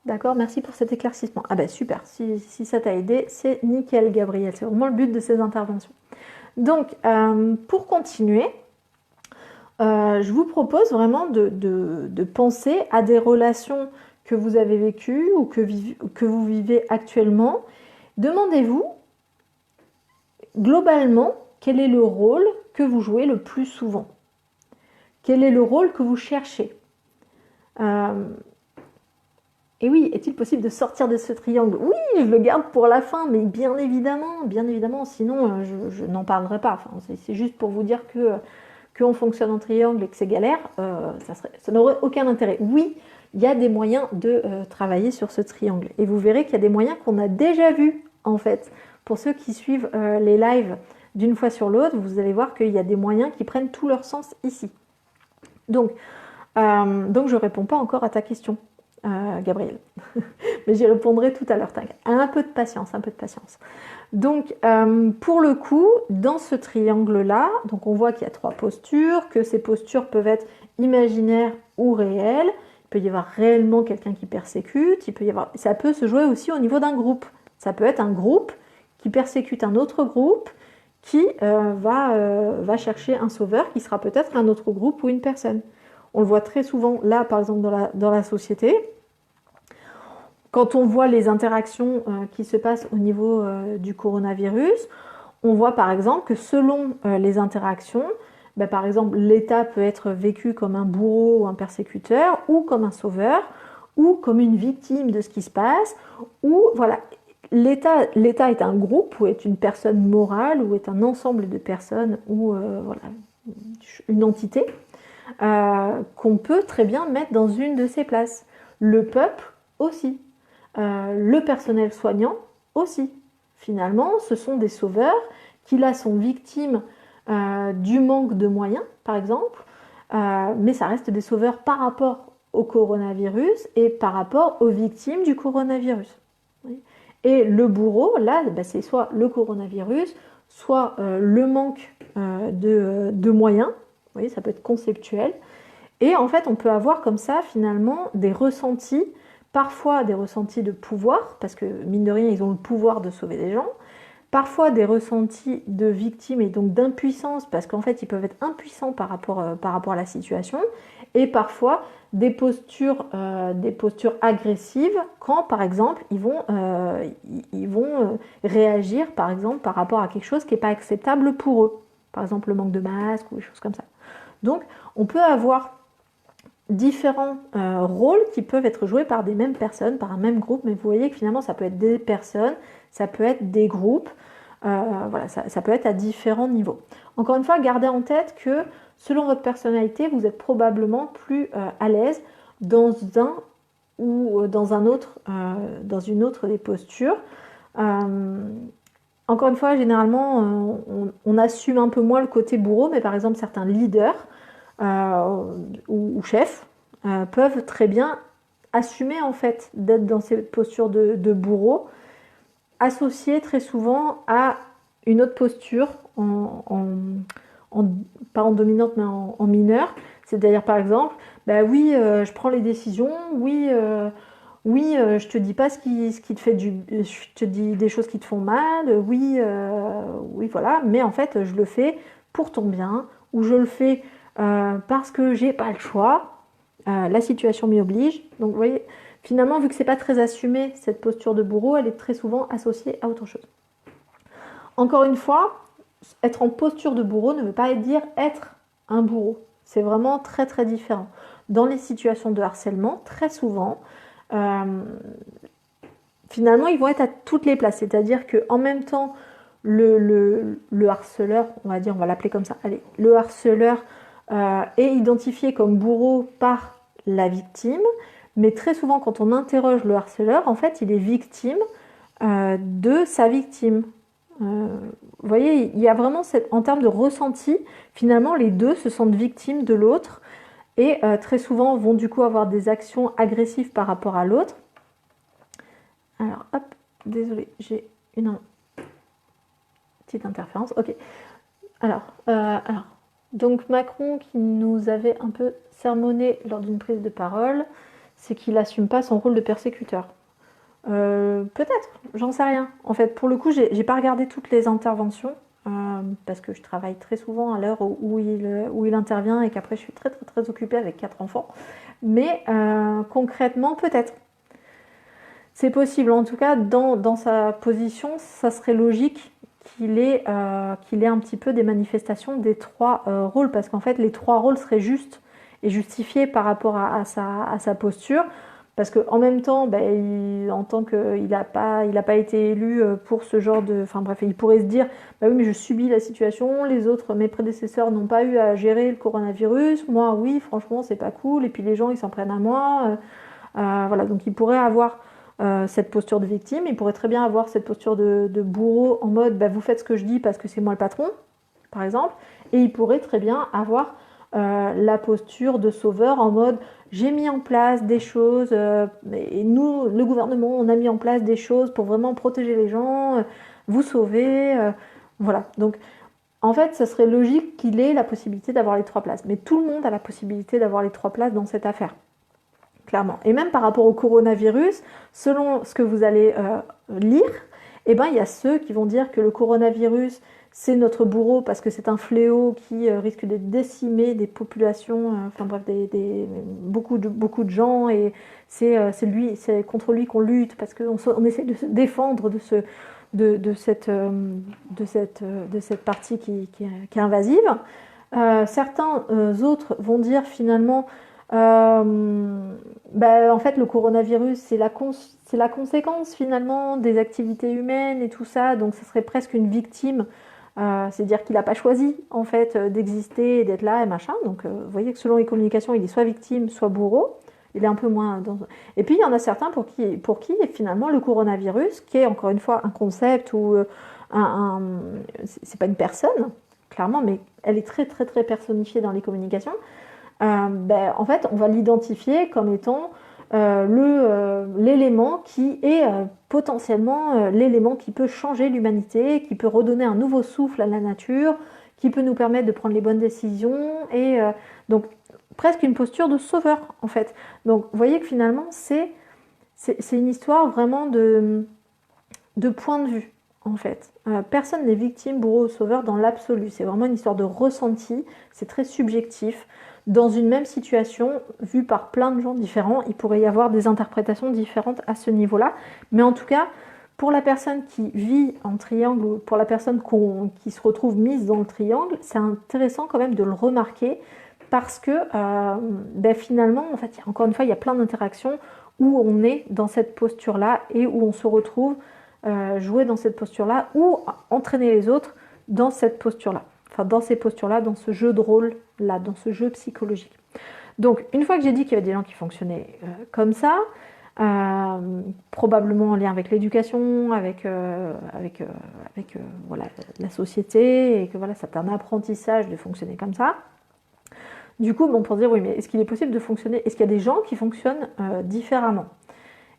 D'accord, merci pour cet éclaircissement. Ah ben super, si ça t'a aidé, c'est nickel Gabriel, c'est vraiment le but de ces interventions. Donc, pour continuer, je vous propose vraiment de penser à des relations que vous avez vécues ou que vous vivez actuellement. Demandez-vous, globalement, quel est le rôle que vous jouez le plus souvent? Quel est le rôle que vous cherchez? Et oui, est-il possible de sortir de ce triangle? Oui, je le garde pour la fin, mais bien évidemment, sinon je n'en parlerai pas. Enfin, c'est juste pour vous dire qu'on fonctionne en triangle et que c'est galère, ça n'aurait aucun intérêt. Oui, il y a des moyens de travailler sur ce triangle. Et vous verrez qu'il y a des moyens qu'on a déjà vus, en fait. Pour ceux qui suivent les lives d'une fois sur l'autre, vous allez voir qu'il y a des moyens qui prennent tout leur sens ici. Donc je ne réponds pas encore à ta question, Gabriel. Mais j'y répondrai tout à l'heure. Un peu de patience, un peu de patience. Donc, pour le coup, dans ce triangle-là, donc on voit qu'il y a 3 postures, que ces postures peuvent être imaginaires ou réelles. Il peut y avoir réellement quelqu'un qui persécute. Ça peut se jouer aussi au niveau d'un groupe. Ça peut être un groupe qui persécute un autre groupe qui va chercher un sauveur qui sera peut-être un autre groupe ou une personne. On le voit très souvent là, par exemple, dans la société. Quand on voit les interactions qui se passent au niveau du coronavirus, on voit par exemple que selon les interactions, par exemple, l'État peut être vécu comme un bourreau ou un persécuteur, ou comme un sauveur, ou comme une victime de ce qui se passe, ou voilà. L'État est un groupe, ou est une personne morale, ou est un ensemble de personnes, ou voilà, une entité qu'on peut très bien mettre dans une de ces places. Le peuple aussi. Le personnel soignant aussi. Finalement, ce sont des sauveurs qui là sont victimes du manque de moyens, par exemple, mais ça reste des sauveurs par rapport au coronavirus et par rapport aux victimes du coronavirus. Et le bourreau, là, c'est soit le coronavirus, soit le manque de moyens. Vous voyez, ça peut être conceptuel. Et en fait, on peut avoir comme ça, finalement, des ressentis, parfois des ressentis de pouvoir, parce que, mine de rien, ils ont le pouvoir de sauver des gens, parfois des ressentis de victime et donc d'impuissance, parce qu'en fait, ils peuvent être impuissants par rapport à la situation, et parfois des postures agressives, quand, par exemple, ils vont réagir, par exemple, par rapport à quelque chose qui n'est pas acceptable pour eux. Par exemple, le manque de masque ou des choses comme ça. Donc, on peut avoir différents rôles qui peuvent être joués par des mêmes personnes, par un même groupe, mais vous voyez que finalement ça peut être des personnes, ça peut être des groupes, voilà, ça peut être à différents niveaux. Encore une fois, gardez en tête que selon votre personnalité, vous êtes probablement plus à l'aise dans un ou dans un autre, dans une autre des postures. Encore une fois, généralement, on assume un peu moins le côté bourreau, mais par exemple certains leaders ou chefs peuvent très bien assumer en fait d'être dans ces postures de bourreau, associées très souvent à une autre posture, pas en dominante mais en mineure, C'est-à-dire par exemple, bah oui, je prends les décisions, oui, oui, je te dis pas ce qui te fait je te dis des choses qui te font mal, oui, oui, voilà, mais en fait, je le fais pour ton bien, ou je le fais parce que j'ai pas le choix, la situation m'y oblige. Donc, vous voyez, finalement, vu que c'est pas très assumé, cette posture de bourreau, elle est très souvent associée à autre chose. Encore une fois, être en posture de bourreau ne veut pas dire être un bourreau. C'est vraiment très très différent. Dans les situations de harcèlement, très souvent, finalement, ils vont être à toutes les places. C'est-à-dire qu'en même temps, le harceleur, on va dire, on va l'appeler comme ça, allez, le harceleur est identifié comme bourreau par la victime, mais très souvent, quand on interroge le harceleur, en fait, il est victime de sa victime. Vous voyez, il y a vraiment en termes de ressenti, finalement, les deux se sentent victimes de l'autre et très souvent vont du coup avoir des actions agressives par rapport à l'autre. Alors, hop, désolé, j'ai une petite interférence. Ok. Alors, donc Macron qui nous avait un peu sermonné lors d'une prise de parole, c'est qu'il n'assume pas son rôle de persécuteur. Peut-être, j'en sais rien. En fait, pour le coup, j'ai pas regardé toutes les interventions parce que je travaille très souvent à l'heure où il intervient et qu'après je suis très très très occupée avec 4 enfants. Mais concrètement, peut-être. C'est possible. En tout cas, dans sa position, ça serait logique qu'il ait un petit peu des manifestations des 3 rôles parce qu'en fait, les 3 rôles seraient justes et justifiés par rapport à sa posture. Parce qu'en même temps, en tant qu'il n'a pas été élu pour ce genre de... Enfin bref, il pourrait se dire, bah oui, mais je subis la situation, les autres, mes prédécesseurs n'ont pas eu à gérer le coronavirus, moi oui, franchement, c'est pas cool, et puis les gens, ils s'en prennent à moi. Voilà, donc il pourrait avoir cette posture de victime, il pourrait très bien avoir cette posture de bourreau en mode, bah, vous faites ce que je dis parce que c'est moi le patron, par exemple, et il pourrait très bien avoir la posture de sauveur en mode j'ai mis en place des choses et nous, le gouvernement, on a mis en place des choses pour vraiment protéger les gens, vous sauver, voilà. Donc en fait, ça serait logique qu'il ait la possibilité d'avoir les 3 places, mais tout le monde a la possibilité d'avoir les 3 places dans cette affaire, clairement. Et même par rapport au coronavirus, selon ce que vous allez lire, eh ben, il y a ceux qui vont dire que le coronavirus c'est notre bourreau parce que c'est un fléau qui risque de décimer des populations, enfin bref, beaucoup de gens, et c'est contre lui qu'on lutte parce qu'on essaie de se défendre de cette partie qui est invasive. Certains autres vont dire finalement, en fait, le coronavirus, c'est la conséquence finalement des activités humaines et tout ça, donc ce serait presque une victime. C'est-à-dire qu'il n'a pas choisi en fait d'exister et d'être là et machin. Donc vous voyez que selon les communications, il est soit victime, soit bourreau. Il est un peu moins dans... Et puis il y en a certains pour qui finalement le coronavirus, qui est encore une fois un concept ou c'est pas une personne, clairement, mais elle est très très très personnifiée dans les communications. En fait, on va l'identifier comme étant l'élément qui est potentiellement l'élément qui peut changer l'humanité, qui peut redonner un nouveau souffle à la nature, qui peut nous permettre de prendre les bonnes décisions, et donc presque une posture de sauveur en fait. Donc vous voyez que finalement c'est une histoire vraiment de point de vue en fait. Personne n'est victime, bourreau ou sauveur dans l'absolu, c'est vraiment une histoire de ressenti, c'est très subjectif. Dans une même situation, vue par plein de gens différents, il pourrait y avoir des interprétations différentes à ce niveau-là. Mais en tout cas, pour la personne qui vit en triangle ou pour la personne qui se retrouve mise dans le triangle, c'est intéressant quand même de le remarquer parce que finalement, en fait, encore une fois, il y a plein d'interactions où on est dans cette posture-là et où on se retrouve jouer dans cette posture-là ou entraîner les autres dans cette posture-là. Enfin, dans ces postures-là, dans ce jeu de rôle-là, dans ce jeu psychologique. Donc, une fois que j'ai dit qu'il y avait des gens qui fonctionnaient comme ça, probablement en lien avec l'éducation, avec voilà, la société, et que voilà, c'est un apprentissage de fonctionner comme ça. Du coup, pour dire, oui, mais est-ce qu'il est possible de fonctionner? Est-ce qu'il y a des gens qui fonctionnent différemment?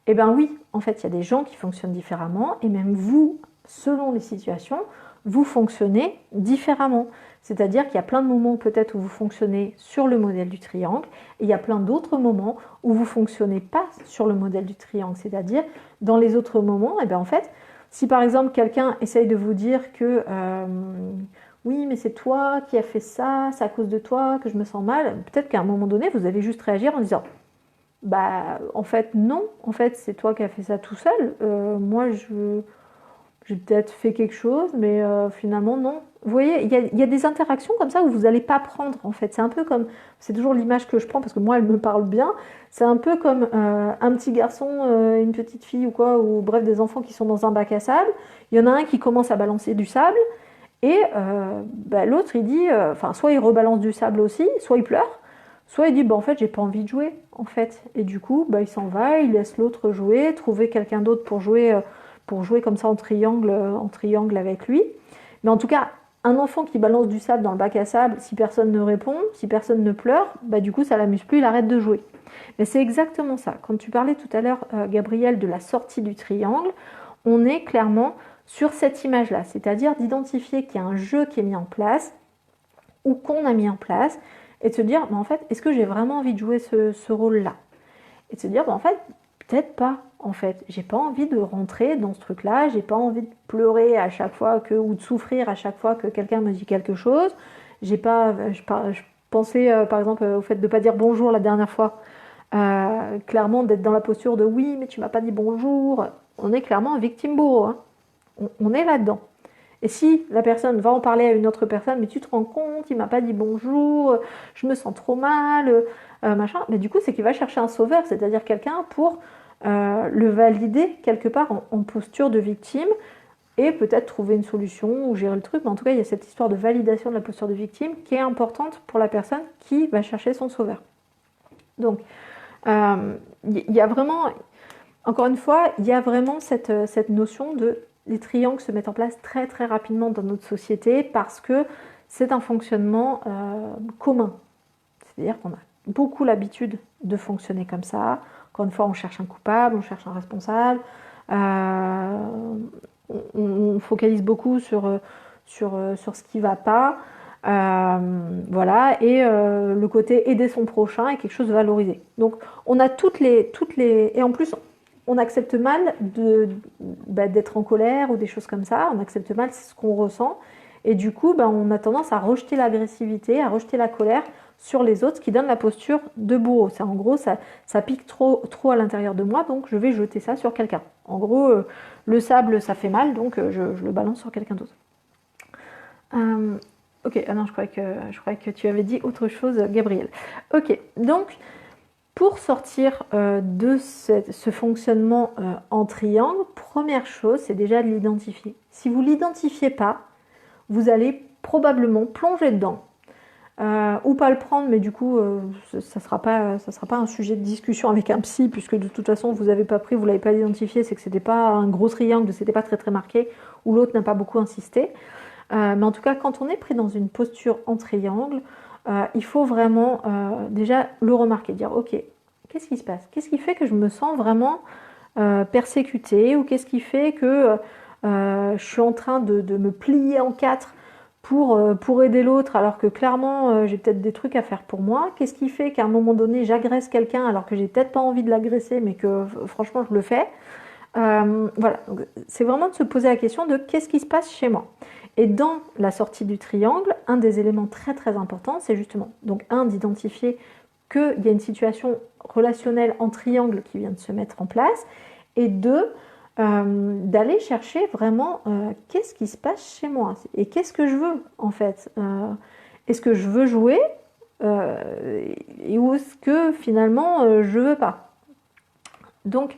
Eh bien oui, en fait, il y a des gens qui fonctionnent différemment, et même vous, selon les situations, vous fonctionnez différemment. C'est-à-dire qu'il y a plein de moments peut-être où vous fonctionnez sur le modèle du triangle, et il y a plein d'autres moments où vous ne fonctionnez pas sur le modèle du triangle. C'est-à-dire, dans les autres moments, et bien en fait, si par exemple quelqu'un essaye de vous dire que oui, mais c'est toi qui as fait ça, c'est à cause de toi que je me sens mal, peut-être qu'à un moment donné, vous allez juste réagir en disant bah en fait non, en fait c'est toi qui as fait ça tout seul. Moi j'ai peut-être fait quelque chose, mais finalement non. Vous voyez, il y a des interactions comme ça où vous n'allez pas prendre en fait. C'est un peu comme, c'est toujours l'image que je prends parce que moi elle me parle bien. C'est un peu comme un petit garçon, une petite fille ou quoi, ou bref des enfants qui sont dans un bac à sable. Il y en a un qui commence à balancer du sable et bah, l'autre il dit, enfin soit il rebalance du sable aussi, soit il pleure. Soit il dit, bah, en fait, j'ai pas envie de jouer, en fait. Et du coup, bah, il s'en va, il laisse l'autre jouer, trouver quelqu'un d'autre pour jouer comme ça en triangle avec lui. Mais en tout cas, un enfant qui balance du sable dans le bac à sable, si personne ne répond, si personne ne pleure, bah, du coup, ça l'amuse plus, il arrête de jouer. Mais c'est exactement ça. Quand tu parlais tout à l'heure, Gabriel, de la sortie du triangle, on est clairement sur cette image-là. C'est-à-dire d'identifier qu'il y a un jeu qui est mis en place, ou qu'on a mis en place, et de se dire, en fait, est-ce que j'ai vraiment envie de jouer ce rôle-là? Et de se dire, en fait, peut-être pas, en fait. J'ai pas envie de rentrer dans ce truc-là, j'ai pas envie de pleurer à chaque fois ou de souffrir à chaque fois que quelqu'un me dit quelque chose. Je pensais, par exemple, au fait de pas dire bonjour la dernière fois. Clairement, d'être dans la posture de oui, mais tu m'as pas dit bonjour. On est clairement un victime bourreau, hein. On est là-dedans. Et si la personne va en parler à une autre personne, mais tu te rends compte, il m'a pas dit bonjour, je me sens trop mal, machin, mais du coup c'est qu'il va chercher un sauveur, c'est-à-dire quelqu'un pour le valider quelque part en posture de victime et peut-être trouver une solution ou gérer le truc, mais en tout cas il y a cette histoire de validation de la posture de victime qui est importante pour la personne qui va chercher son sauveur. Donc il y a vraiment, encore une fois, il y a vraiment cette notion de les triangles se mettent en place très très rapidement dans notre société parce que c'est un fonctionnement commun. C'est-à-dire qu'on a beaucoup l'habitude de fonctionner comme ça. Encore une fois, on cherche un coupable, on cherche un responsable. On focalise beaucoup sur ce qui ne va pas. Voilà, et le côté aider son prochain est quelque chose de valorisé. Donc on a toutes les et en plus on accepte mal d'être en colère ou des choses comme ça, on accepte mal ce qu'on ressent, et du coup on a tendance à rejeter l'agressivité, à rejeter la colère sur les autres, ce qui donne la posture de bourreau. C'est en gros, ça pique trop à l'intérieur de moi, donc je vais jeter ça sur quelqu'un. En gros, le sable ça fait mal, donc je le balance sur quelqu'un d'autre. Ok, ah non, je croyais que tu avais dit autre chose, Gabriel. Ok, donc pour sortir de ce fonctionnement en triangle, première chose, c'est déjà de l'identifier. Si vous ne l'identifiez pas, vous allez probablement plonger dedans. Ou pas le prendre, mais du coup, ça sera pas un sujet de discussion avec un psy, puisque de toute façon, vous n'avez pas pris, vous ne l'avez pas identifié, c'est que c'était pas un gros triangle, c'était pas très très marqué, ou l'autre n'a pas beaucoup insisté. Mais en tout cas, quand on est pris dans une posture en triangle, il faut vraiment déjà le remarquer, dire ok, qu'est-ce qui se passe? Qu'est-ce qui fait que je me sens vraiment persécutée? Ou qu'est-ce qui fait que je suis en train de me plier en quatre pour aider l'autre alors que clairement j'ai peut-être des trucs à faire pour moi? Qu'est-ce qui fait qu'à un moment donné j'agresse quelqu'un alors que j'ai peut-être pas envie de l'agresser mais que franchement je le fais? Voilà, c'est vraiment de se poser la question de qu'est-ce qui se passe chez moi. Et dans la sortie du triangle, un des éléments très très importants, c'est justement, donc d'identifier qu'il y a une situation relationnelle en triangle qui vient de se mettre en place, et deux, d'aller chercher vraiment qu'est-ce qui se passe chez moi, et qu'est-ce que je veux en fait. Est-ce que je veux jouer, et où est-ce que finalement je veux pas. Donc,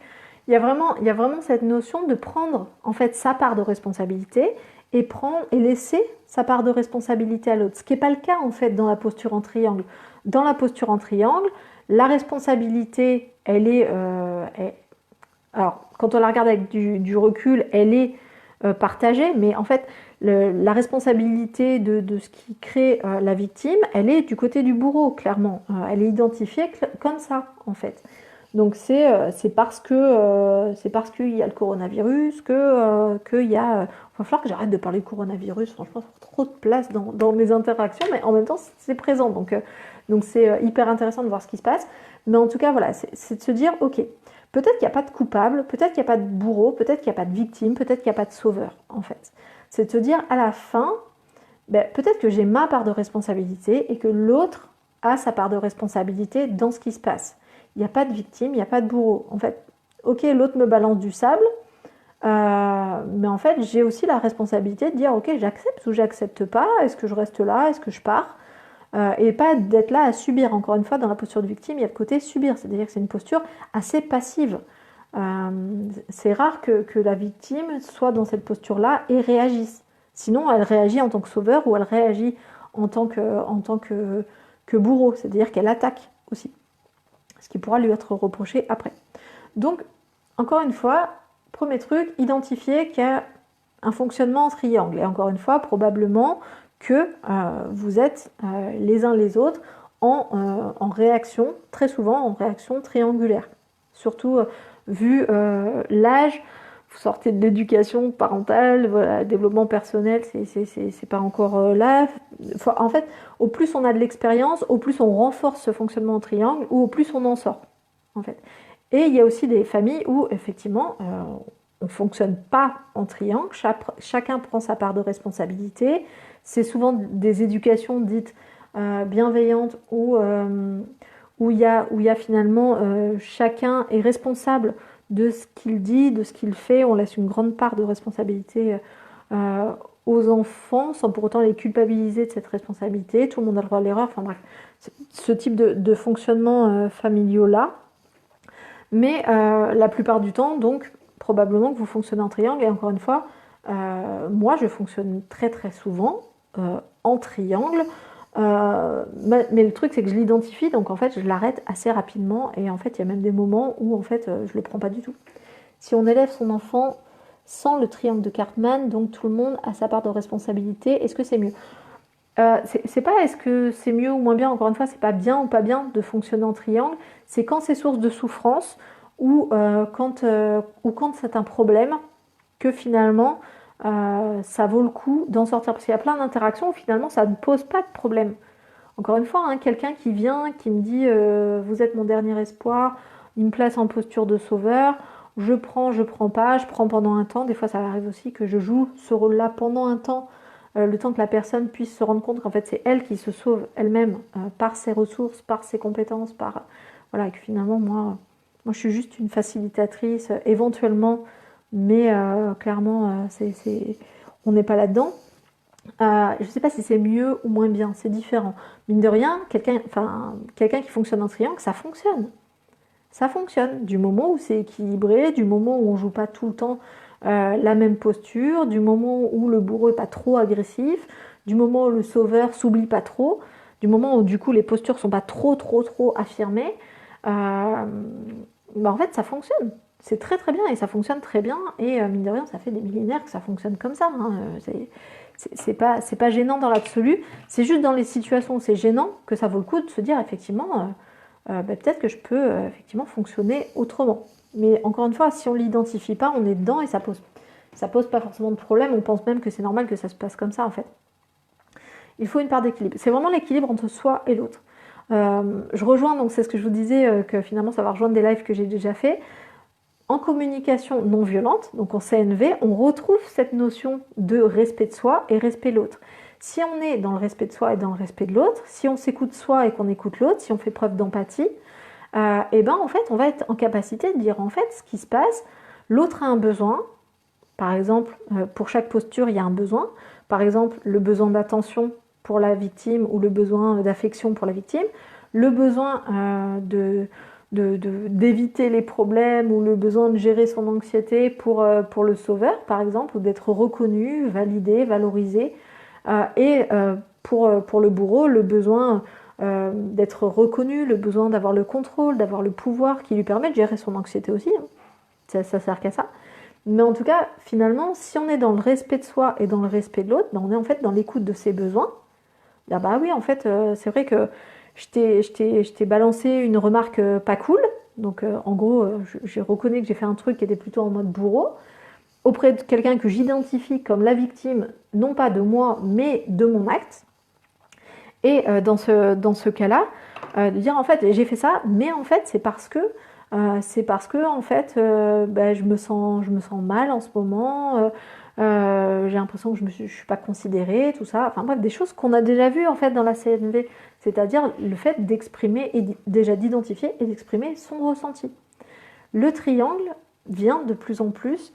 il y a vraiment cette notion de prendre en fait sa part de responsabilité et laisser sa part de responsabilité à l'autre. Ce qui n'est pas le cas en fait dans la posture en triangle. Dans la posture en triangle, la responsabilité, elle est... alors, quand on la regarde avec du recul, elle est partagée, mais en fait, la responsabilité de ce qui crée la victime, elle est du côté du bourreau, clairement. Elle est identifiée comme ça, en fait. Donc c'est parce qu'il y a le coronavirus qu'il y a... Il va falloir que j'arrête de parler de coronavirus, franchement, ça prend trop de place dans mes interactions, mais en même temps, c'est présent. Donc c'est hyper intéressant de voir ce qui se passe. Mais en tout cas, voilà, c'est de se dire, ok, peut-être qu'il n'y a pas de coupable, peut-être qu'il n'y a pas de bourreau, peut-être qu'il n'y a pas de victime, peut-être qu'il n'y a pas de sauveur, en fait. C'est de se dire, à la fin, ben, peut-être que j'ai ma part de responsabilité et que l'autre a sa part de responsabilité dans ce qui se passe. Il n'y a pas de victime, il n'y a pas de bourreau. En fait, ok, l'autre me balance du sable, mais en fait, j'ai aussi la responsabilité de dire, ok, j'accepte ou j'accepte pas, est-ce que je reste là, est-ce que je pars, et pas d'être là à subir. Encore une fois, dans la posture de victime, il y a le côté subir, c'est-à-dire que c'est une posture assez passive. C'est rare que la victime soit dans cette posture-là et réagisse. Sinon, elle réagit en tant que sauveur ou elle réagit en tant que bourreau, c'est-à-dire qu'elle attaque aussi, ce qui pourra lui être reproché après. Donc, encore une fois, premier truc, identifier qu'il y a un fonctionnement en triangle. Et encore une fois, probablement que vous êtes les uns les autres en réaction, très souvent en réaction triangulaire. Surtout vu l'âge, vous sortez de l'éducation parentale, voilà, développement personnel, c'est pas encore là. En fait, au plus on a de l'expérience, au plus on renforce ce fonctionnement en triangle, ou au plus on en sort, en fait. Et il y a aussi des familles où, effectivement, on ne fonctionne pas en triangle, chacun prend sa part de responsabilité. C'est souvent des éducations dites bienveillantes où il y a finalement chacun est responsable de ce qu'il dit, de ce qu'il fait. On laisse une grande part de responsabilité aux enfants sans pour autant les culpabiliser de cette responsabilité. Tout le monde a le droit à l'erreur. Enfin bref, ce type de fonctionnement familiaux-là. Mais la plupart du temps, donc, probablement que vous fonctionnez en triangle. Et encore une fois, moi, je fonctionne très très souvent en triangle. Mais le truc, c'est que je l'identifie, donc en fait, je l'arrête assez rapidement. Et en fait, il y a même des moments où en fait, je le prends pas du tout. Si on élève son enfant sans le triangle de Cartman, donc tout le monde a sa part de responsabilité, est-ce que c'est mieux? C'est pas est-ce que c'est mieux ou moins bien, encore une fois, c'est pas bien ou pas bien de fonctionner en triangle, c'est quand c'est source de souffrance ou quand c'est un problème que finalement ça vaut le coup d'en sortir. Parce qu'il y a plein d'interactions où finalement ça ne pose pas de problème. Encore une fois, hein, quelqu'un qui vient, qui me dit vous êtes mon dernier espoir, il me place en posture de sauveur, je prends pas, je prends pendant un temps. Des fois ça arrive aussi que je joue ce rôle-là pendant un temps, le temps que la personne puisse se rendre compte qu'en fait c'est elle qui se sauve elle-même par ses ressources, par ses compétences, voilà, et que finalement moi je suis juste une facilitatrice éventuellement, mais clairement on n'est pas là-dedans. Je ne sais pas si c'est mieux ou moins bien, c'est différent. Mine de rien, quelqu'un qui fonctionne en triangle, ça fonctionne. Ça fonctionne, du moment où c'est équilibré, du moment où on ne joue pas tout le temps la même posture, du moment où le bourreau n'est pas trop agressif, du moment où le sauveur s'oublie pas trop, du moment où du coup les postures sont pas trop affirmées, en fait ça fonctionne. C'est très très bien et ça fonctionne très bien et mine de rien ça fait des millénaires que ça fonctionne comme ça. Hein. C'est pas gênant dans l'absolu, c'est juste dans les situations où c'est gênant que ça vaut le coup de se dire effectivement peut-être que je peux effectivement fonctionner autrement. Mais encore une fois, si on ne l'identifie pas, on est dedans et ça pose pas forcément de problème, on pense même que c'est normal que ça se passe comme ça en fait. Il faut une part d'équilibre. C'est vraiment l'équilibre entre soi et l'autre. Je rejoins, donc c'est ce que je vous disais, que finalement ça va rejoindre des lives que j'ai déjà fait. En communication non violente, donc en CNV, on retrouve cette notion de respect de soi et respect de l'autre. Si on est dans le respect de soi et dans le respect de l'autre, si on s'écoute soi et qu'on écoute l'autre, si on fait preuve d'empathie, et ben en fait on va être en capacité de dire en fait ce qui se passe, l'autre a un besoin, par exemple pour chaque posture il y a un besoin, par exemple le besoin d'attention pour la victime ou le besoin d'affection pour la victime, le besoin d'éviter les problèmes ou le besoin de gérer son anxiété pour le sauveur par exemple, ou d'être reconnu, validé, valorisé, et pour le bourreau le besoin d'être reconnu, le besoin d'avoir le contrôle, d'avoir le pouvoir qui lui permet de gérer son anxiété aussi, hein. Ça sert qu'à ça. Mais en tout cas, finalement, si on est dans le respect de soi et dans le respect de l'autre, ben on est en fait dans l'écoute de ses besoins. Dire, bah oui, en fait, c'est vrai que je t'ai balancé une remarque pas cool, Donc en gros, je reconnais que j'ai fait un truc qui était plutôt en mode bourreau, auprès de quelqu'un que j'identifie comme la victime, non pas de moi, mais de mon acte. Et dans ce cas-là, de dire en fait j'ai fait ça, mais en fait c'est parce que en fait je me sens mal en ce moment, j'ai l'impression que je suis pas considérée, tout ça, enfin bref, des choses qu'on a déjà vues en fait dans la CNV, c'est-à-dire le fait d'exprimer et déjà d'identifier et d'exprimer son ressenti. Le triangle vient de plus en plus,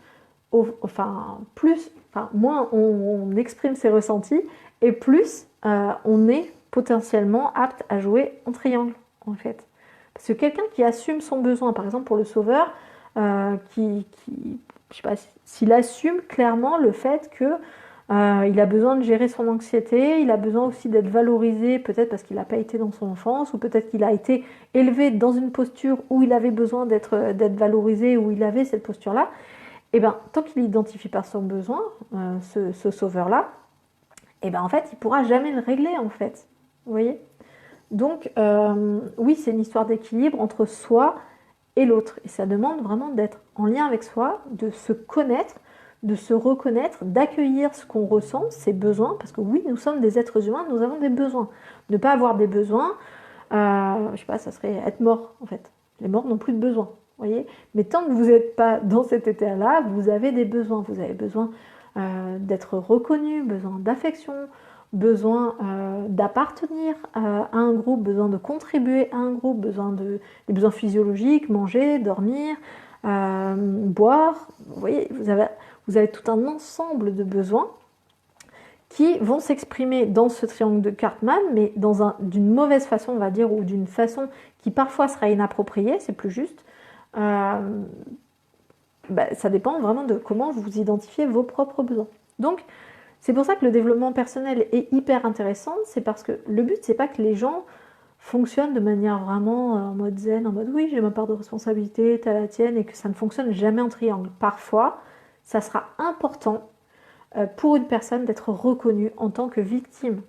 moins on exprime ses ressentis et plus on est potentiellement apte à jouer en triangle, en fait. Parce que quelqu'un qui assume son besoin, par exemple pour le sauveur, je sais pas, s'il assume clairement le fait que il a besoin de gérer son anxiété, il a besoin aussi d'être valorisé, peut-être parce qu'il n'a pas été dans son enfance, ou peut-être qu'il a été élevé dans une posture où il avait besoin d'être valorisé, où il avait cette posture-là, et bien tant qu'il n'identifie pas son besoin, ce sauveur-là, et ben en fait il ne pourra jamais le régler en fait. Vous voyez? Donc oui, c'est une histoire d'équilibre entre soi et l'autre. Et ça demande vraiment d'être en lien avec soi, de se connaître, de se reconnaître, d'accueillir ce qu'on ressent, ses besoins, parce que oui, nous sommes des êtres humains, nous avons des besoins. Ne pas avoir des besoins, je sais pas, ça serait être mort en fait. Les morts n'ont plus de besoins, voyez. Mais tant que vous n'êtes pas dans cet état-là, vous avez des besoins. Vous avez besoin d'être reconnu, besoin d'affection, besoin d'appartenir à un groupe, besoin de contribuer à un groupe, des besoins physiologiques, manger, dormir, boire. Vous voyez, vous avez tout un ensemble de besoins qui vont s'exprimer dans ce triangle de Cartman, mais d'une mauvaise façon, on va dire, ou d'une façon qui parfois sera inappropriée, c'est plus juste. Ça dépend vraiment de comment vous identifiez vos propres besoins. Donc, c'est pour ça que le développement personnel est hyper intéressant, c'est parce que le but, c'est pas que les gens fonctionnent de manière vraiment en mode zen, en mode oui, j'ai ma part de responsabilité, t'as la tienne, et que ça ne fonctionne jamais en triangle. Parfois, ça sera important pour une personne d'être reconnue en tant que victime.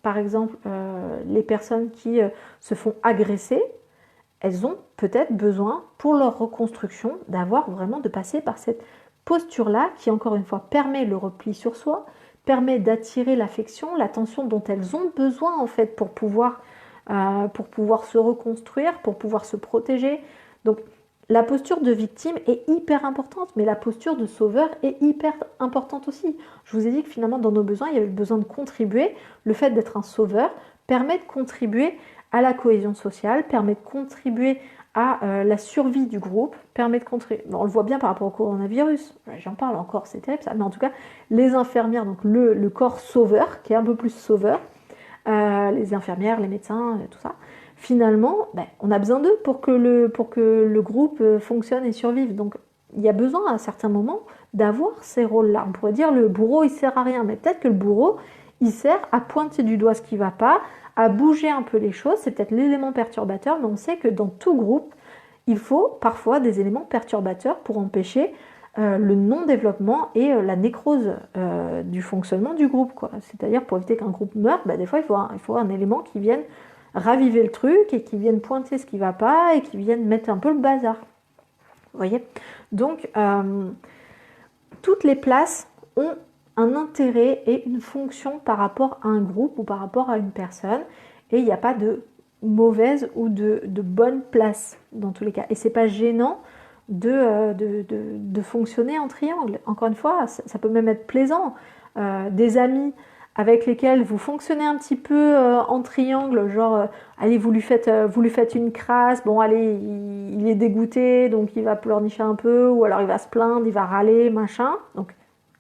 Par exemple, les personnes qui se font agresser, elles ont peut-être besoin, pour leur reconstruction, de passer par cette posture-là, qui encore une fois permet le repli sur soi, permet d'attirer l'affection, l'attention dont elles ont besoin en fait pour pouvoir se reconstruire, pour pouvoir se protéger. Donc la posture de victime est hyper importante, mais la posture de sauveur est hyper importante aussi. Je vous ai dit que finalement dans nos besoins, il y avait besoin de contribuer. Le fait d'être un sauveur permet de contribuer à la cohésion sociale, permet de contribuer à la survie du groupe, permet de contribuer. On le voit bien par rapport au coronavirus, j'en parle encore, c'est terrible ça, mais en tout cas, les infirmières, donc le corps sauveur, qui est un peu plus sauveur, les infirmières, les médecins, tout ça, finalement, on a besoin d'eux pour que le groupe fonctionne et survive. Donc, il y a besoin à certains moments d'avoir ces rôles-là. On pourrait dire le bourreau, il sert à rien, mais peut-être que le bourreau, il sert à pointer du doigt ce qui ne va pas, à bouger un peu les choses, c'est peut-être l'élément perturbateur, mais on sait que dans tout groupe, il faut parfois des éléments perturbateurs pour empêcher le non-développement et la nécrose du fonctionnement du groupe, quoi. C'est-à-dire pour éviter qu'un groupe meure, des fois il faut un élément qui vienne raviver le truc et qui vienne pointer ce qui ne va pas et qui vienne mettre un peu le bazar. Vous voyez? Donc, toutes les places ont un intérêt et une fonction par rapport à un groupe ou par rapport à une personne, et il n'y a pas de mauvaise ou de bonne place dans tous les cas. Et c'est pas gênant de fonctionner en triangle. Encore une fois, ça peut même être plaisant. Des amis avec lesquels vous fonctionnez un petit peu en triangle, genre allez, vous lui faites une crasse, bon allez, il est dégoûté, donc il va pleurnicher un peu, ou alors il va se plaindre, il va râler, machin. Donc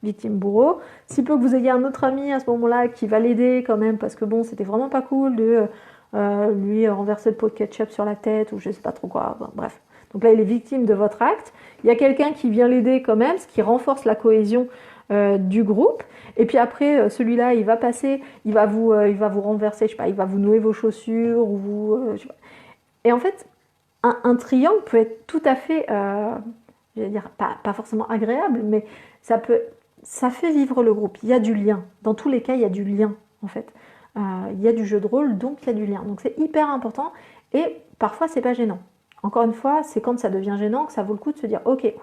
victime bourreau. S'il peut que vous ayez un autre ami à ce moment-là qui va l'aider quand même, parce que bon, c'était vraiment pas cool de lui renverser le pot de ketchup sur la tête, ou je sais pas trop quoi, bon, bref. Donc là, il est victime de votre acte. Il y a quelqu'un qui vient l'aider quand même, ce qui renforce la cohésion du groupe. Et puis après, celui-là, il va passer, il va vous renverser, je sais pas, il va vous nouer vos chaussures, ou je sais pas. Et en fait, un triangle peut être tout à fait, je vais dire, pas forcément agréable, mais ça fait vivre le groupe. Il y a du lien. Dans tous les cas, il y a du lien, en fait. Il y a du jeu de rôle, donc il y a du lien. Donc c'est hyper important, et parfois, c'est pas gênant. encore une fois, c'est quand ça devient gênant que ça vaut le coup de se dire, ok,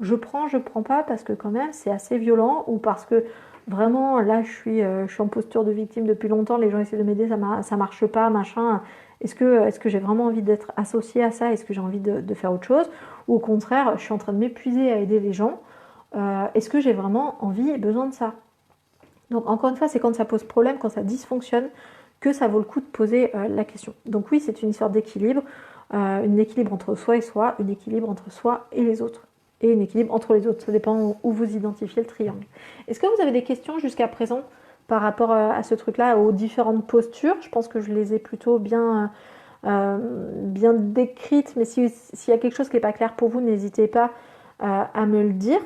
je prends pas parce que quand même c'est assez violent, ou parce que vraiment là je suis en posture de victime depuis longtemps, les gens essaient de m'aider, ça marche pas, machin. Est-ce que j'ai vraiment envie d'être associée à ça? Est-ce que j'ai envie de faire autre chose? Ou au contraire, je suis en train de m'épuiser à aider les gens. Est-ce que j'ai vraiment envie et besoin de ça? Donc encore une fois, c'est quand ça pose problème, quand ça dysfonctionne, que ça vaut le coup de poser la question. Donc oui, c'est une histoire d'équilibre, un équilibre entre soi et soi, un équilibre entre soi et les autres, et un équilibre entre les autres. Ça dépend où vous identifiez le triangle. Est-ce que vous avez des questions jusqu'à présent par rapport à ce truc-là, aux différentes postures? Je pense que je les ai plutôt bien décrites, mais s'il y a quelque chose qui n'est pas clair pour vous, n'hésitez pas à me le dire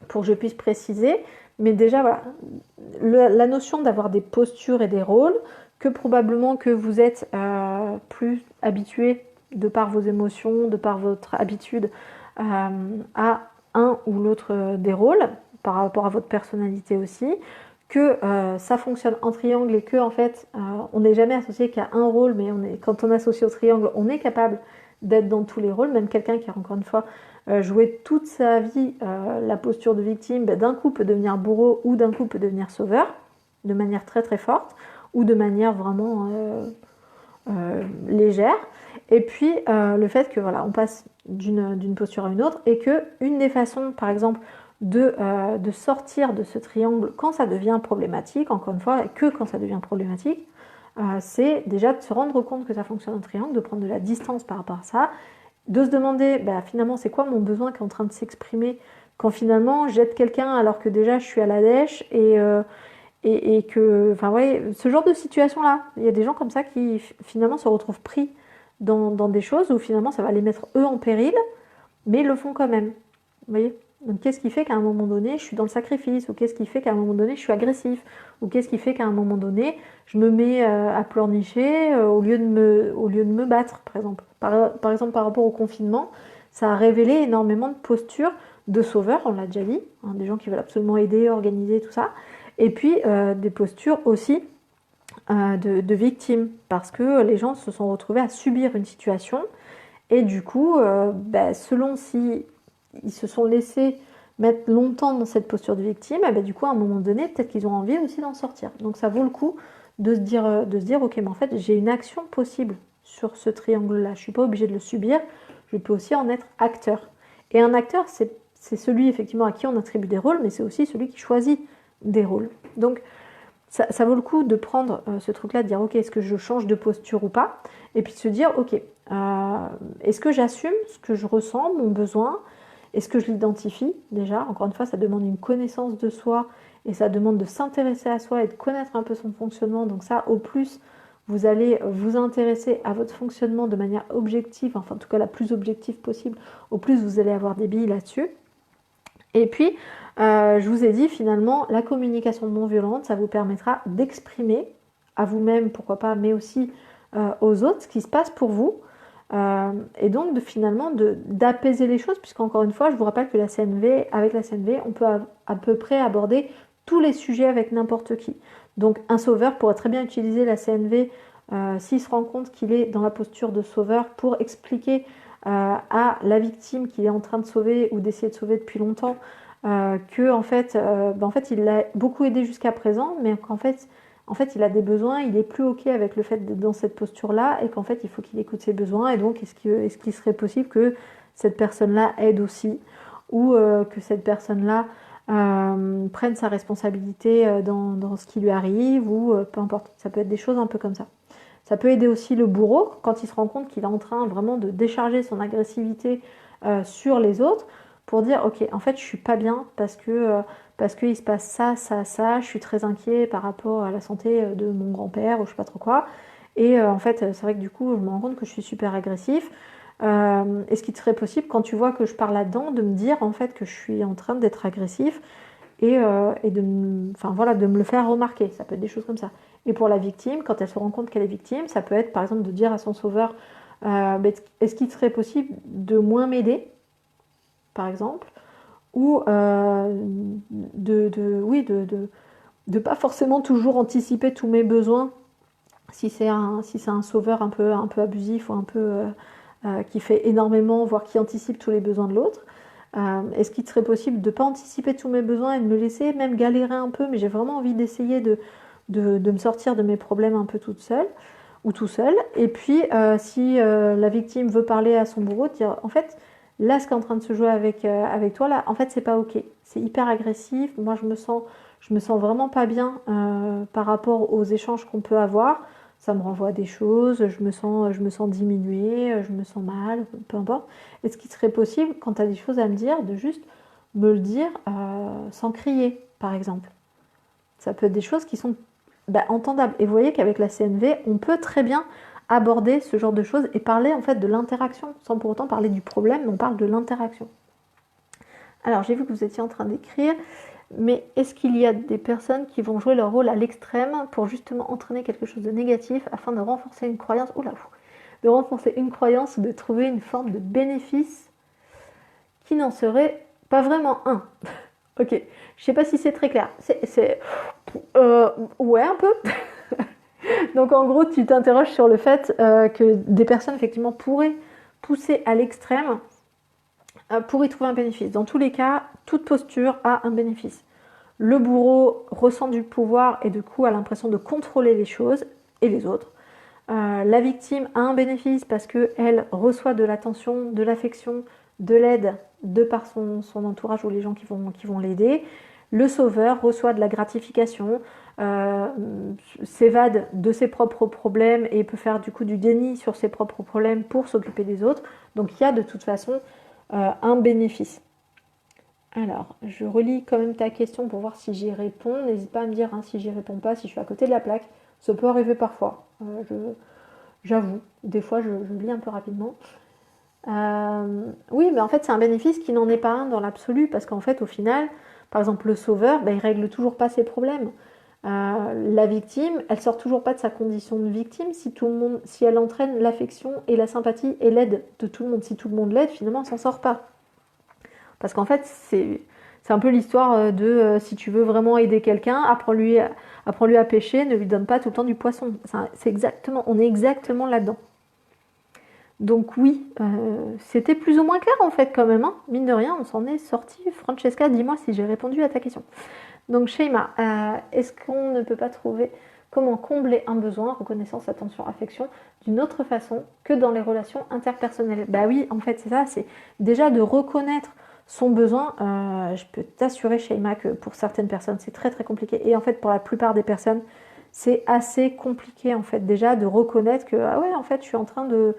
pour que je puisse préciser. Mais déjà, voilà, la notion d'avoir des postures et des rôles, que probablement que vous êtes plus habitué de par vos émotions, de par votre habitude à un ou l'autre des rôles, par rapport à votre personnalité aussi, que ça fonctionne en triangle et que en fait on n'est jamais associé qu'à un rôle, mais quand on associe au triangle, on est capable d'être dans tous les rôles, même quelqu'un qui a encore une fois joué toute sa vie la posture de victime, d'un coup peut devenir bourreau ou d'un coup peut devenir sauveur, de manière très très forte, ou de manière vraiment légère. Et puis le fait que voilà, on passe d'une posture à une autre, et que une des façons, par exemple, de sortir de ce triangle quand ça devient problématique, encore une fois, et que quand ça devient problématique, c'est déjà de se rendre compte que ça fonctionne en triangle, de prendre de la distance par rapport à ça, de se demander finalement c'est quoi mon besoin qui est en train de s'exprimer quand finalement j'aide quelqu'un alors que déjà je suis à la dèche, et que, enfin ouais, ce genre de situation là, il y a des gens comme ça qui finalement se retrouvent pris dans des choses où finalement ça va les mettre eux en péril, mais ils le font quand même. Vous voyez? Donc qu'est-ce qui fait qu'à un moment donné je suis dans le sacrifice, ou qu'est-ce qui fait qu'à un moment donné je suis agressif, ou qu'est-ce qui fait qu'à un moment donné je me mets à pleurnicher au lieu de me battre, par exemple. Par exemple, par rapport au confinement, ça a révélé énormément de postures de sauveurs, on l'a déjà dit, hein, des gens qui veulent absolument aider, organiser tout ça, et puis des postures aussi de victimes, parce que les gens se sont retrouvés à subir une situation, et du coup, selon si ils se sont laissés mettre longtemps dans cette posture de victime, du coup, à un moment donné, peut-être qu'ils ont envie aussi d'en sortir. Donc ça vaut le coup de se dire, ok, mais en fait, j'ai une action possible sur ce triangle-là. Je suis pas obligée de le subir, je peux aussi en être acteur. Et un acteur, c'est celui effectivement à qui on attribue des rôles, mais c'est aussi celui qui choisit des rôles. Donc ça vaut le coup de prendre ce truc-là, de dire ok, est-ce que je change de posture ou pas, et puis de se dire ok, est-ce que j'assume ce que je ressens, mon besoin, est-ce que je l'identifie déjà? Encore une fois, ça demande une connaissance de soi, et ça demande de s'intéresser à soi et de connaître un peu son fonctionnement. Donc ça, au plus vous allez vous intéresser à votre fonctionnement de manière objective, enfin en tout cas la plus objective possible, au plus vous allez avoir des billes là-dessus. Et puis, je vous ai dit finalement, la communication non violente, ça vous permettra d'exprimer à vous-même, pourquoi pas, mais aussi aux autres, ce qui se passe pour vous. Et donc finalement d'apaiser les choses, puisqu'encore une fois, je vous rappelle que avec la CNV, on peut à peu près aborder tous les sujets avec n'importe qui. Donc un sauveur pourrait très bien utiliser la CNV s'il se rend compte qu'il est dans la posture de sauveur pour expliquer à la victime qu'il est en train de sauver ou d'essayer de sauver depuis longtemps, que en fait il l'a beaucoup aidé jusqu'à présent, mais qu'en fait il a des besoins, il est plus ok avec le fait d'être dans cette posture là, et qu'en fait il faut qu'il écoute ses besoins. Et donc est-ce qu'il serait possible que cette personne là aide aussi, ou que cette personne là prenne sa responsabilité dans ce qui lui arrive, ou peu importe, ça peut être des choses un peu comme ça. Ça peut aider aussi le bourreau quand il se rend compte qu'il est en train vraiment de décharger son agressivité sur les autres, pour dire ok, en fait je suis pas bien parce qu'il se passe ça, ça, ça, je suis très inquiet par rapport à la santé de mon grand-père ou je sais pas trop quoi. Et en fait c'est vrai que du coup je me rends compte que je suis super agressif. Est-ce qu'il serait possible, quand tu vois que je parle là-dedans, de me dire en fait que je suis en train d'être agressif, et de me le faire remarquer? Ça peut être des choses comme ça. Et pour la victime, quand elle se rend compte qu'elle est victime, ça peut être par exemple de dire à son sauveur est-ce qu'il serait possible de moins m'aider, par exemple, ou de pas forcément toujours anticiper tous mes besoins si c'est un sauveur un peu abusif, ou qui fait énormément, voire qui anticipe tous les besoins de l'autre. Est-ce qu'il serait possible de ne pas anticiper tous mes besoins et de me laisser même galérer un peu, mais j'ai vraiment envie d'essayer de me sortir de mes problèmes un peu toute seule ou tout seul. Et puis, si la victime veut parler à son bourreau, dire en fait, là, ce qui est en train de se jouer avec toi, là, en fait, c'est pas ok. C'est hyper agressif. Moi, je me sens vraiment pas bien par rapport aux échanges qu'on peut avoir. Ça me renvoie à des choses, je me sens diminuée, je me sens mal, peu importe. Est-ce qu'il serait possible, quand tu as des choses à me dire, de juste me le dire sans crier, par exemple? Ça peut être des choses qui sont entendables. Et vous voyez qu'avec la CNV, on peut très bien aborder ce genre de choses et parler en fait de l'interaction, sans pour autant parler du problème, mais on parle de l'interaction. Alors, j'ai vu que vous étiez en train d'écrire, mais est-ce qu'il y a des personnes qui vont jouer leur rôle à l'extrême pour justement entraîner quelque chose de négatif afin de renforcer une croyance, de renforcer une croyance ou de trouver une forme de bénéfice qui n'en serait pas vraiment un? Ok, je sais pas si c'est très clair. Ouais, un peu. Donc en gros, tu t'interroges sur le fait que des personnes effectivement pourraient pousser à l'extrême pour y trouver un bénéfice. Dans tous les cas, toute posture a un bénéfice. Le bourreau ressent du pouvoir et du coup a l'impression de contrôler les choses et les autres. La victime a un bénéfice parce qu'elle reçoit de l'attention, de l'affection, de l'aide de par son entourage ou les gens qui vont l'aider. Le sauveur reçoit de la gratification, s'évade de ses propres problèmes et peut faire du coup du déni sur ses propres problèmes pour s'occuper des autres. Donc il y a de toute façon un bénéfice. Alors, je relis quand même ta question pour voir si j'y réponds. N'hésite pas à me dire si j'y réponds pas, si je suis à côté de la plaque. Ça peut arriver parfois. J'avoue, des fois je lis un peu rapidement. Oui, mais en fait c'est un bénéfice qui n'en est pas un dans l'absolu, parce qu'en fait au final, par exemple le sauveur, il règle toujours pas ses problèmes. La victime, elle sort toujours pas de sa condition de victime si elle entraîne l'affection et la sympathie et l'aide de tout le monde. Si tout le monde l'aide, finalement, elle s'en sort pas. Parce qu'en fait, c'est un peu l'histoire de si tu veux vraiment aider quelqu'un, apprends-lui à pêcher, ne lui donne pas tout le temps du poisson. On est exactement là-dedans. Donc oui, c'était plus ou moins clair en fait quand même. Mine de rien, on s'en est sorti. Francesca, dis-moi si j'ai répondu à ta question. Donc Sheima, est-ce qu'on ne peut pas trouver comment combler un besoin, reconnaissance, attention, affection, d'une autre façon que dans les relations interpersonnelles? Bah oui, en fait c'est ça, c'est déjà de reconnaître son besoin. Je peux t'assurer Sheima que pour certaines personnes c'est très très compliqué, et en fait pour la plupart des personnes c'est assez compliqué en fait déjà de reconnaître que en fait je suis en train de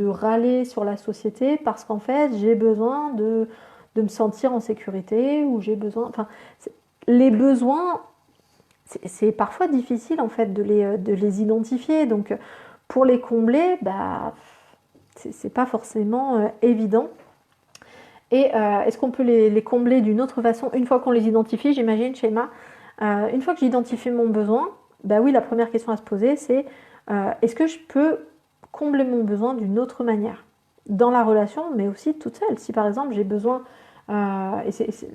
râler sur la société parce qu'en fait j'ai besoin de me sentir en sécurité, ou j'ai besoin... les besoins, c'est parfois difficile en fait de les identifier, donc pour les combler, c'est pas forcément évident. Et est-ce qu'on peut les combler d'une autre façon une fois qu'on les identifie? J'imagine, Sheima, une fois que j'identifie mon besoin, oui, la première question à se poser, c'est est-ce que je peux combler mon besoin d'une autre manière dans la relation, mais aussi toute seule? Si par exemple j'ai besoin, et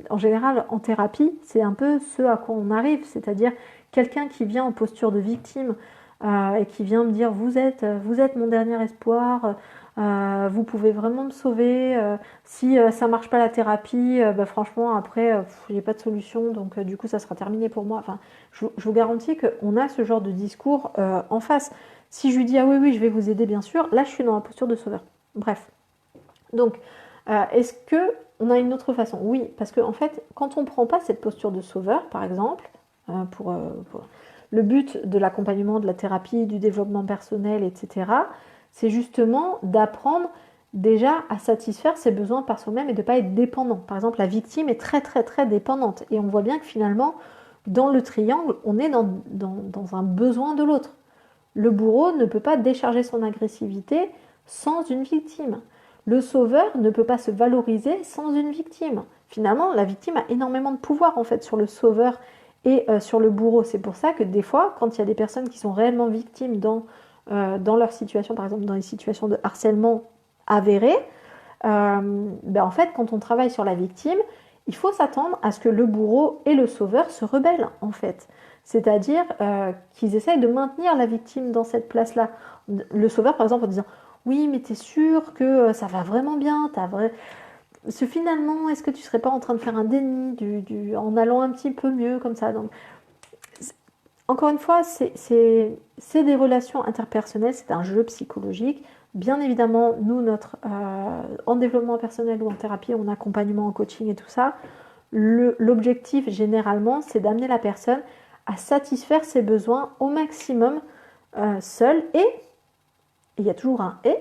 en général en thérapie, c'est un peu ce à quoi on arrive, c'est-à-dire quelqu'un qui vient en posture de victime et qui vient me dire vous êtes mon dernier espoir, vous pouvez vraiment me sauver, si ça marche pas la thérapie, franchement après j'ai pas de solution, donc du coup ça sera terminé pour moi. Je vous garantis qu'on a ce genre de discours en face. Si je lui dis oui je vais vous aider bien sûr, là je suis dans la posture de sauveur. Bref, donc est-ce que on a une autre façon? Oui, parce que en fait quand on prend pas cette posture de sauveur par exemple, pour le but de l'accompagnement, de la thérapie, du développement personnel, etc., c'est justement d'apprendre déjà à satisfaire ses besoins par soi-même et de ne pas être dépendant. Par exemple, la victime est très très très dépendante, et on voit bien que finalement, dans le triangle, on est dans un besoin de l'autre. Le bourreau ne peut pas décharger son agressivité sans une victime. Le sauveur ne peut pas se valoriser sans une victime. Finalement, la victime a énormément de pouvoir en fait sur le sauveur et sur le bourreau. C'est pour ça que des fois, quand il y a des personnes qui sont réellement victimes dans leur situation, par exemple dans les situations de harcèlement avérées, en fait, quand on travaille sur la victime, il faut s'attendre à ce que le bourreau et le sauveur se rebellent, en fait. C'est-à-dire qu'ils essayent de maintenir la victime dans cette place-là. Le sauveur, par exemple, en disant oui, mais t'es sûr que ça va vraiment bien, finalement, est-ce que tu serais pas en train de faire un déni en allant un petit peu mieux comme ça? Donc, encore une fois, c'est des relations interpersonnelles, c'est un jeu psychologique. Bien évidemment, nous, en développement personnel ou en thérapie, en accompagnement, en coaching et tout ça, l'objectif généralement, c'est d'amener la personne à satisfaire ses besoins au maximum seule, et il y a toujours un et,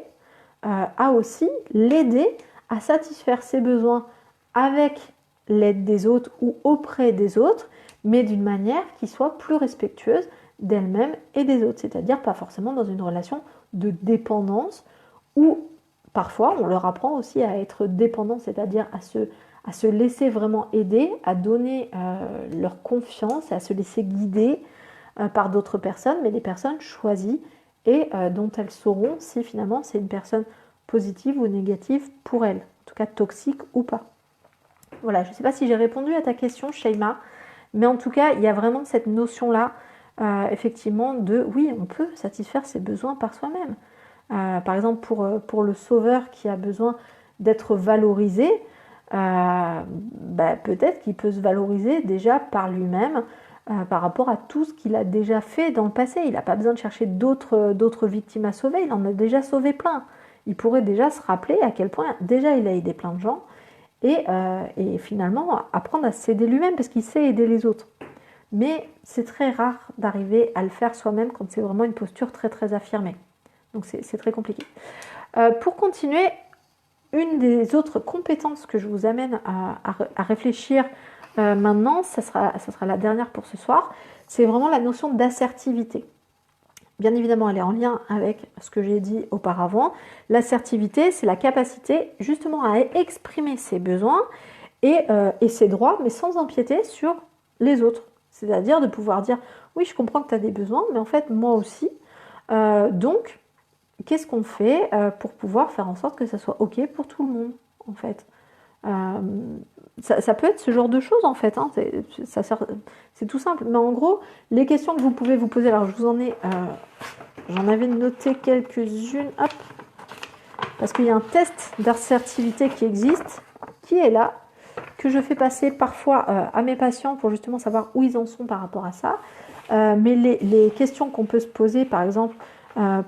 à aussi l'aider à satisfaire ses besoins avec l'aide des autres ou auprès des autres, mais d'une manière qui soit plus respectueuse d'elle-même et des autres, c'est-à-dire pas forcément dans une relation de dépendance où parfois on leur apprend aussi à être dépendant, c'est-à-dire à se laisser vraiment aider, à donner leur confiance, à se laisser guider par d'autres personnes, mais des personnes choisies et dont elles sauront si finalement c'est une personne positive ou négative pour elles, en tout cas toxique ou pas. Voilà, je ne sais pas si j'ai répondu à ta question, Sheima, mais en tout cas, il y a vraiment cette notion-là, effectivement, de oui, on peut satisfaire ses besoins par soi-même. Par exemple, pour le sauveur qui a besoin d'être valorisé, peut-être qu'il peut se valoriser déjà par lui-même, par rapport à tout ce qu'il a déjà fait dans le passé. Il n'a pas besoin de chercher d'autres victimes à sauver, il en a déjà sauvé plein. Il pourrait déjà se rappeler à quel point déjà il a aidé plein de gens, et finalement apprendre à s'aider lui-même parce qu'il sait aider les autres. Mais c'est très rare d'arriver à le faire soi-même quand c'est vraiment une posture très très affirmée. Donc c'est très compliqué. Pour continuer, une des autres compétences que je vous amène à réfléchir maintenant, ça sera la dernière pour ce soir, c'est vraiment la notion d'assertivité. Bien évidemment, elle est en lien avec ce que j'ai dit auparavant. L'assertivité, c'est la capacité justement à exprimer ses besoins et ses droits, mais sans empiéter sur les autres. C'est-à-dire de pouvoir dire, oui, je comprends que tu as des besoins, mais en fait, moi aussi. Donc, qu'est-ce qu'on fait pour pouvoir faire en sorte que ça soit OK pour tout le monde, en fait. Ça peut être ce genre de choses, en fait. Hein. C'est tout simple. Mais en gros, les questions que vous pouvez vous poser, alors je vous j'en avais noté quelques-unes, hop, parce qu'il y a un test d'assertivité qui existe, qui est là, que je fais passer parfois à mes patients pour justement savoir où ils en sont par rapport à ça. Mais les questions qu'on peut se poser, par exemple,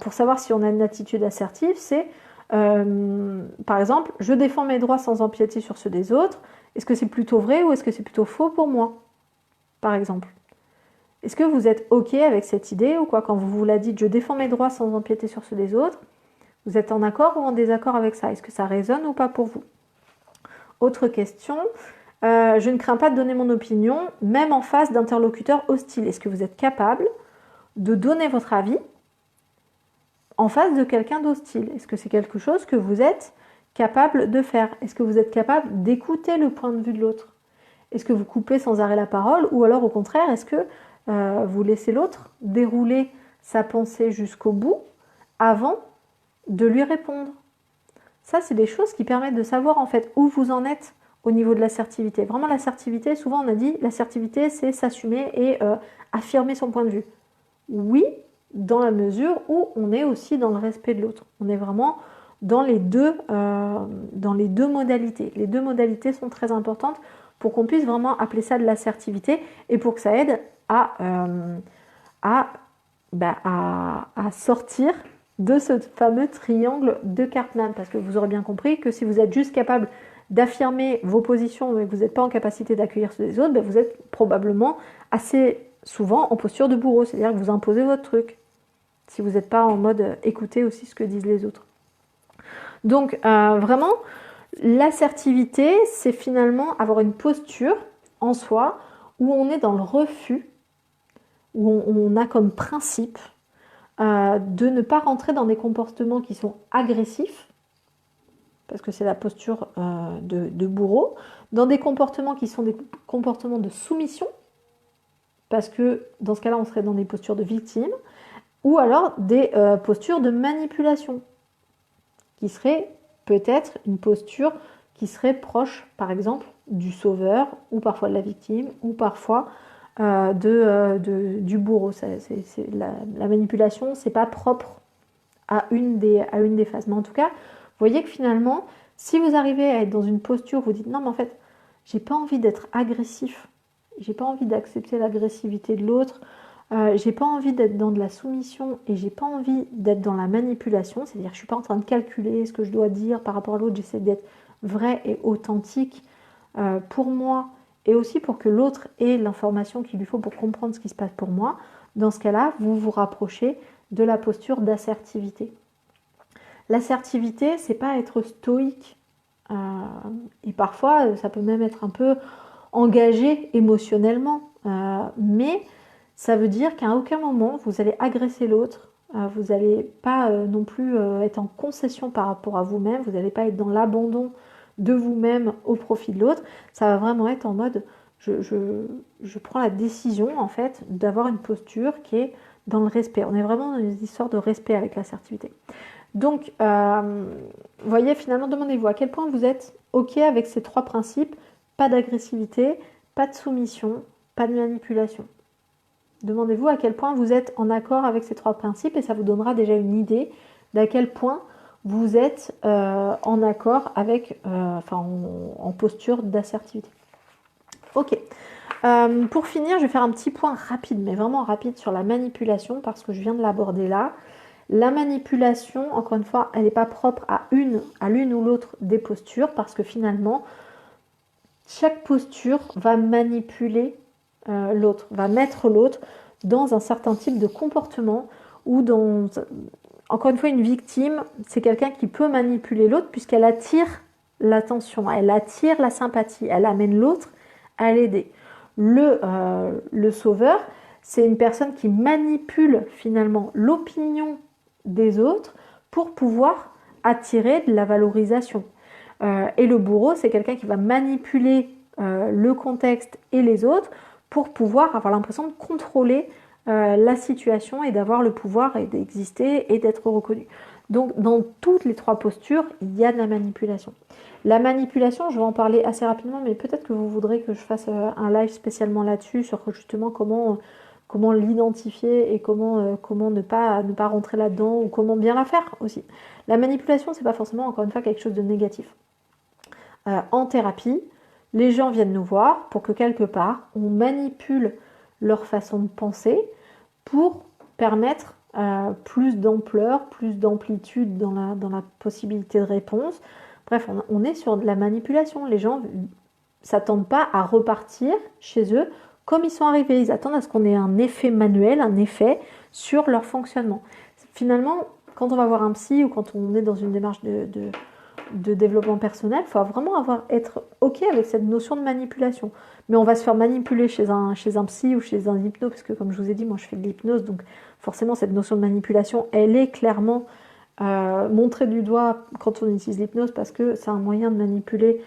pour savoir si on a une attitude assertive, c'est par exemple, je défends mes droits sans empiéter sur ceux des autres. Est-ce que c'est plutôt vrai ou est-ce que c'est plutôt faux pour moi, par exemple? Est-ce que vous êtes OK avec cette idée ou quoi? Quand vous vous la dites, je défends mes droits sans empiéter sur ceux des autres, vous êtes en accord ou en désaccord avec ça? Est-ce que ça résonne ou pas pour vous? Autre question, je ne crains pas de donner mon opinion, même en face d'interlocuteurs hostiles. Est-ce que vous êtes capable de donner votre avis en face de quelqu'un d'hostile? Est-ce que c'est quelque chose que vous êtes capable de faire? Est-ce que vous êtes capable d'écouter le point de vue de l'autre? Est-ce que vous coupez sans arrêt la parole? Ou alors au contraire, est-ce que vous laissez l'autre dérouler sa pensée jusqu'au bout avant de lui répondre? Ça, c'est des choses qui permettent de savoir en fait où vous en êtes au niveau de l'assertivité. Vraiment, l'assertivité, souvent on a dit, l'assertivité, c'est s'assumer et affirmer son point de vue. Oui, dans la mesure où on est aussi dans le respect de l'autre. On est vraiment dans les deux modalités. Les deux modalités sont très importantes pour qu'on puisse vraiment appeler ça de l'assertivité et pour que ça aide à sortir de ce fameux triangle de Cartman. Parce que vous aurez bien compris que si vous êtes juste capable d'affirmer vos positions mais que vous n'êtes pas en capacité d'accueillir ceux des autres, vous êtes probablement assez souvent en posture de bourreau, c'est-à-dire que vous imposez votre truc si vous n'êtes pas en mode écouter aussi ce que disent les autres. Donc vraiment, l'assertivité, c'est finalement avoir une posture en soi où on est dans le refus, où on a comme principe de ne pas rentrer dans des comportements qui sont agressifs, parce que c'est la posture de bourreau, dans des comportements qui sont des comportements de soumission, parce que dans ce cas-là, on serait dans des postures de victime, ou alors des postures de manipulation, qui seraient peut-être une posture qui serait proche, par exemple, du sauveur, ou parfois de la victime, ou parfois du bourreau. La manipulation, c'est pas propre à une des phases. Mais en tout cas, vous voyez que finalement, si vous arrivez à être dans une posture où vous dites non, mais en fait, j'ai pas envie d'être agressif, j'ai pas envie d'accepter l'agressivité de l'autre, j'ai pas envie d'être dans de la soumission et j'ai pas envie d'être dans la manipulation, c'est-à-dire que je suis pas en train de calculer ce que je dois dire par rapport à l'autre, j'essaie d'être vrai et authentique pour moi et aussi pour que l'autre ait l'information qu'il lui faut pour comprendre ce qui se passe pour moi. Dans ce cas-là, vous vous rapprochez de la posture d'assertivité. L'assertivité, c'est pas être stoïque et parfois ça peut même être un peu engagé émotionnellement, mais ça veut dire qu'à aucun moment vous allez agresser l'autre, vous n'allez pas non plus être en concession par rapport à vous-même, vous n'allez pas être dans l'abandon de vous-même au profit de l'autre, ça va vraiment être en mode je prends la décision en fait d'avoir une posture qui est dans le respect. On est vraiment dans une histoire de respect avec l'assertivité. Donc, vous voyez, finalement, demandez-vous à quel point vous êtes OK avec ces 3 principes, pas d'agressivité, pas de soumission, pas de manipulation. Demandez-vous à quel point vous êtes en accord avec ces 3 principes et ça vous donnera déjà une idée d'à quel point vous êtes en accord avec, en posture d'assertivité. Ok. Pour finir, je vais faire un petit point rapide, mais vraiment rapide sur la manipulation parce que je viens de l'aborder là. La manipulation, encore une fois, elle n'est pas propre à l'une ou l'autre des postures parce que finalement, chaque posture va manipuler l'autre, va mettre l'autre dans un certain type de comportement ou dans... Encore une fois, une victime, c'est quelqu'un qui peut manipuler l'autre puisqu'elle attire l'attention, elle attire la sympathie, elle amène l'autre à l'aider. Le sauveur, c'est une personne qui manipule finalement l'opinion des autres pour pouvoir attirer de la valorisation. Et le bourreau, c'est quelqu'un qui va manipuler le contexte et les autres pour pouvoir avoir l'impression de contrôler la situation et d'avoir le pouvoir et d'exister et d'être reconnu. Donc dans toutes les 3 postures, il y a de la manipulation. La manipulation, je vais en parler assez rapidement, mais peut-être que vous voudrez que je fasse un live spécialement là-dessus, sur justement comment l'identifier et comment ne pas rentrer là-dedans ou comment bien la faire aussi. La manipulation, c'est pas forcément, encore une fois, quelque chose de négatif. En thérapie, les gens viennent nous voir pour que quelque part, on manipule leur façon de penser pour permettre plus d'ampleur, plus d'amplitude dans la possibilité de réponse. Bref, on est sur de la manipulation. Les gens ne s'attendent pas à repartir chez eux comme ils sont arrivés. Ils attendent à ce qu'on ait un effet manuel, un effet sur leur fonctionnement. Finalement, quand on va voir un psy ou quand on est dans une démarche de développement personnel, il faut vraiment être OK avec cette notion de manipulation. Mais on va se faire manipuler chez un psy ou chez un hypno, parce que comme je vous ai dit, moi je fais de l'hypnose, donc forcément cette notion de manipulation, elle est clairement montrée du doigt quand on utilise l'hypnose, parce que c'est un moyen de manipuler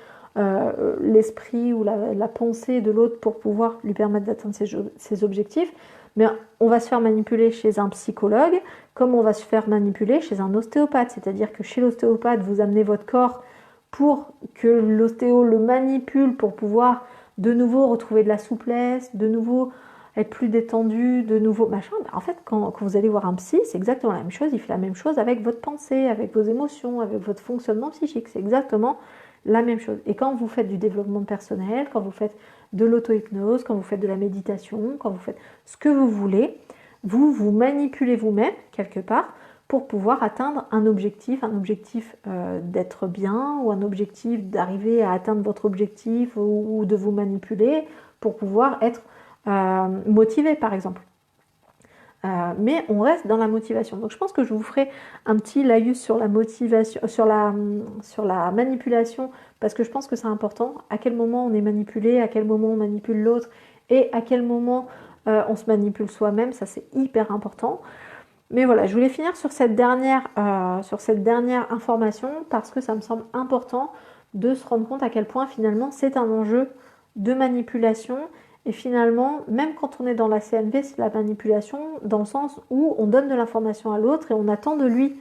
l'esprit ou la pensée de l'autre pour pouvoir lui permettre d'atteindre ses objectifs. Mais on va se faire manipuler chez un psychologue, comme on va se faire manipuler chez un ostéopathe. C'est-à-dire que chez l'ostéopathe, vous amenez votre corps pour que l'ostéo le manipule pour pouvoir de nouveau retrouver de la souplesse, de nouveau être plus détendu, de nouveau machin. En fait, quand vous allez voir un psy, c'est exactement la même chose. Il fait la même chose avec votre pensée, avec vos émotions, avec votre fonctionnement psychique. C'est exactement la même chose. Et quand vous faites du développement personnel, quand vous faites de l'auto-hypnose, quand vous faites de la méditation, quand vous faites ce que vous voulez, vous manipulez vous-même quelque part pour pouvoir atteindre un objectif d'être bien ou un objectif d'arriver à atteindre votre objectif ou de vous manipuler pour pouvoir être motivé par exemple. Mais on reste dans la motivation. Donc je pense que je vous ferai un petit laïus sur la motivation, sur la manipulation, parce que je pense que c'est important. À quel moment on est manipulé, à quel moment on manipule l'autre, et à quel moment on se manipule soi-même, ça c'est hyper important. Mais voilà, je voulais finir sur cette dernière information, parce que ça me semble important de se rendre compte à quel point finalement c'est un enjeu de manipulation. Et finalement, même quand on est dans la CNV, c'est la manipulation dans le sens où on donne de l'information à l'autre et on attend de lui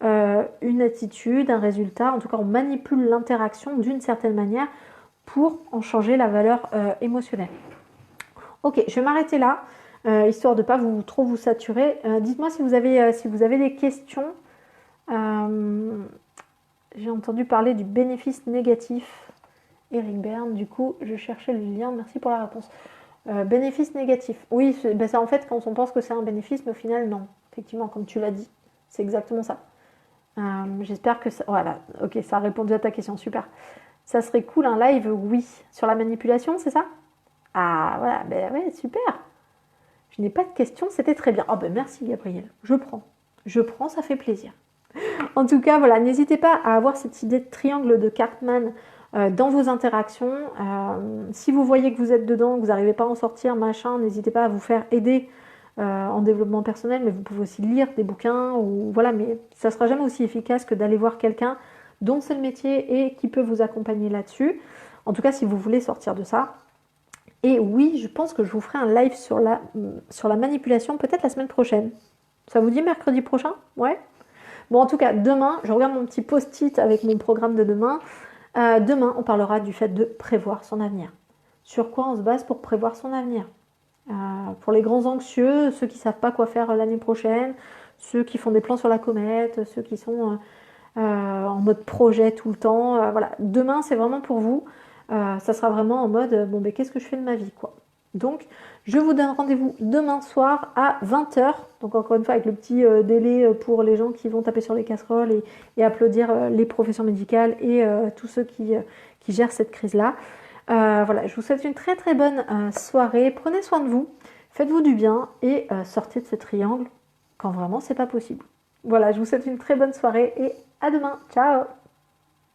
une attitude, un résultat. En tout cas, on manipule l'interaction d'une certaine manière pour en changer la valeur émotionnelle. Ok, je vais m'arrêter là, histoire de ne pas trop vous saturer. Dites-moi si vous avez des questions J'ai entendu parler du bénéfice négatif. Eric Berne, du coup, je cherchais le lien. Merci pour la réponse. Bénéfice négatif. Oui, ben ça, en fait, quand on pense que c'est un bénéfice, mais au final, non. Effectivement, comme tu l'as dit, c'est exactement ça. J'espère que ça... Voilà, ok, ça a répondu à ta question, super. Ça serait cool un live, oui. Sur la manipulation, c'est ça? Ah, voilà, ben ouais, super. Je n'ai pas de questions, c'était très bien. Oh ben merci Gabriel, je prends. Je prends, ça fait plaisir. En tout cas, voilà, n'hésitez pas à avoir cette idée de triangle de Cartman dans vos interactions. Si vous voyez que vous êtes dedans, que vous n'arrivez pas à en sortir, machin, n'hésitez pas à vous faire aider en développement personnel, mais vous pouvez aussi lire des bouquins, ou voilà, mais ça sera jamais aussi efficace que d'aller voir quelqu'un dont c'est le métier et qui peut vous accompagner là-dessus. En tout cas, si vous voulez sortir de ça. Et oui, je pense que je vous ferai un live sur la manipulation, peut-être la semaine prochaine. Ça vous dit mercredi prochain? Ouais. Bon, en tout cas, demain, je regarde mon petit post-it avec mon programme de demain. Demain, on parlera du fait de prévoir son avenir. Sur quoi on se base pour prévoir son avenir? Pour les grands anxieux, ceux qui ne savent pas quoi faire l'année prochaine, ceux qui font des plans sur la comète, ceux qui sont en mode projet tout le temps. Voilà. Demain, c'est vraiment pour vous. Ça sera vraiment en mode, bon, ben, qu'est-ce que je fais de ma vie, quoi. Donc, je vous donne rendez-vous demain soir à 20h. Donc, encore une fois, avec le petit délai pour les gens qui vont taper sur les casseroles et applaudir les professions médicales et tous ceux qui gèrent cette crise-là. Voilà, je vous souhaite une très très bonne soirée. Prenez soin de vous, faites-vous du bien et sortez de ce triangle quand vraiment c'est pas possible. Voilà, je vous souhaite une très bonne soirée et à demain. Ciao!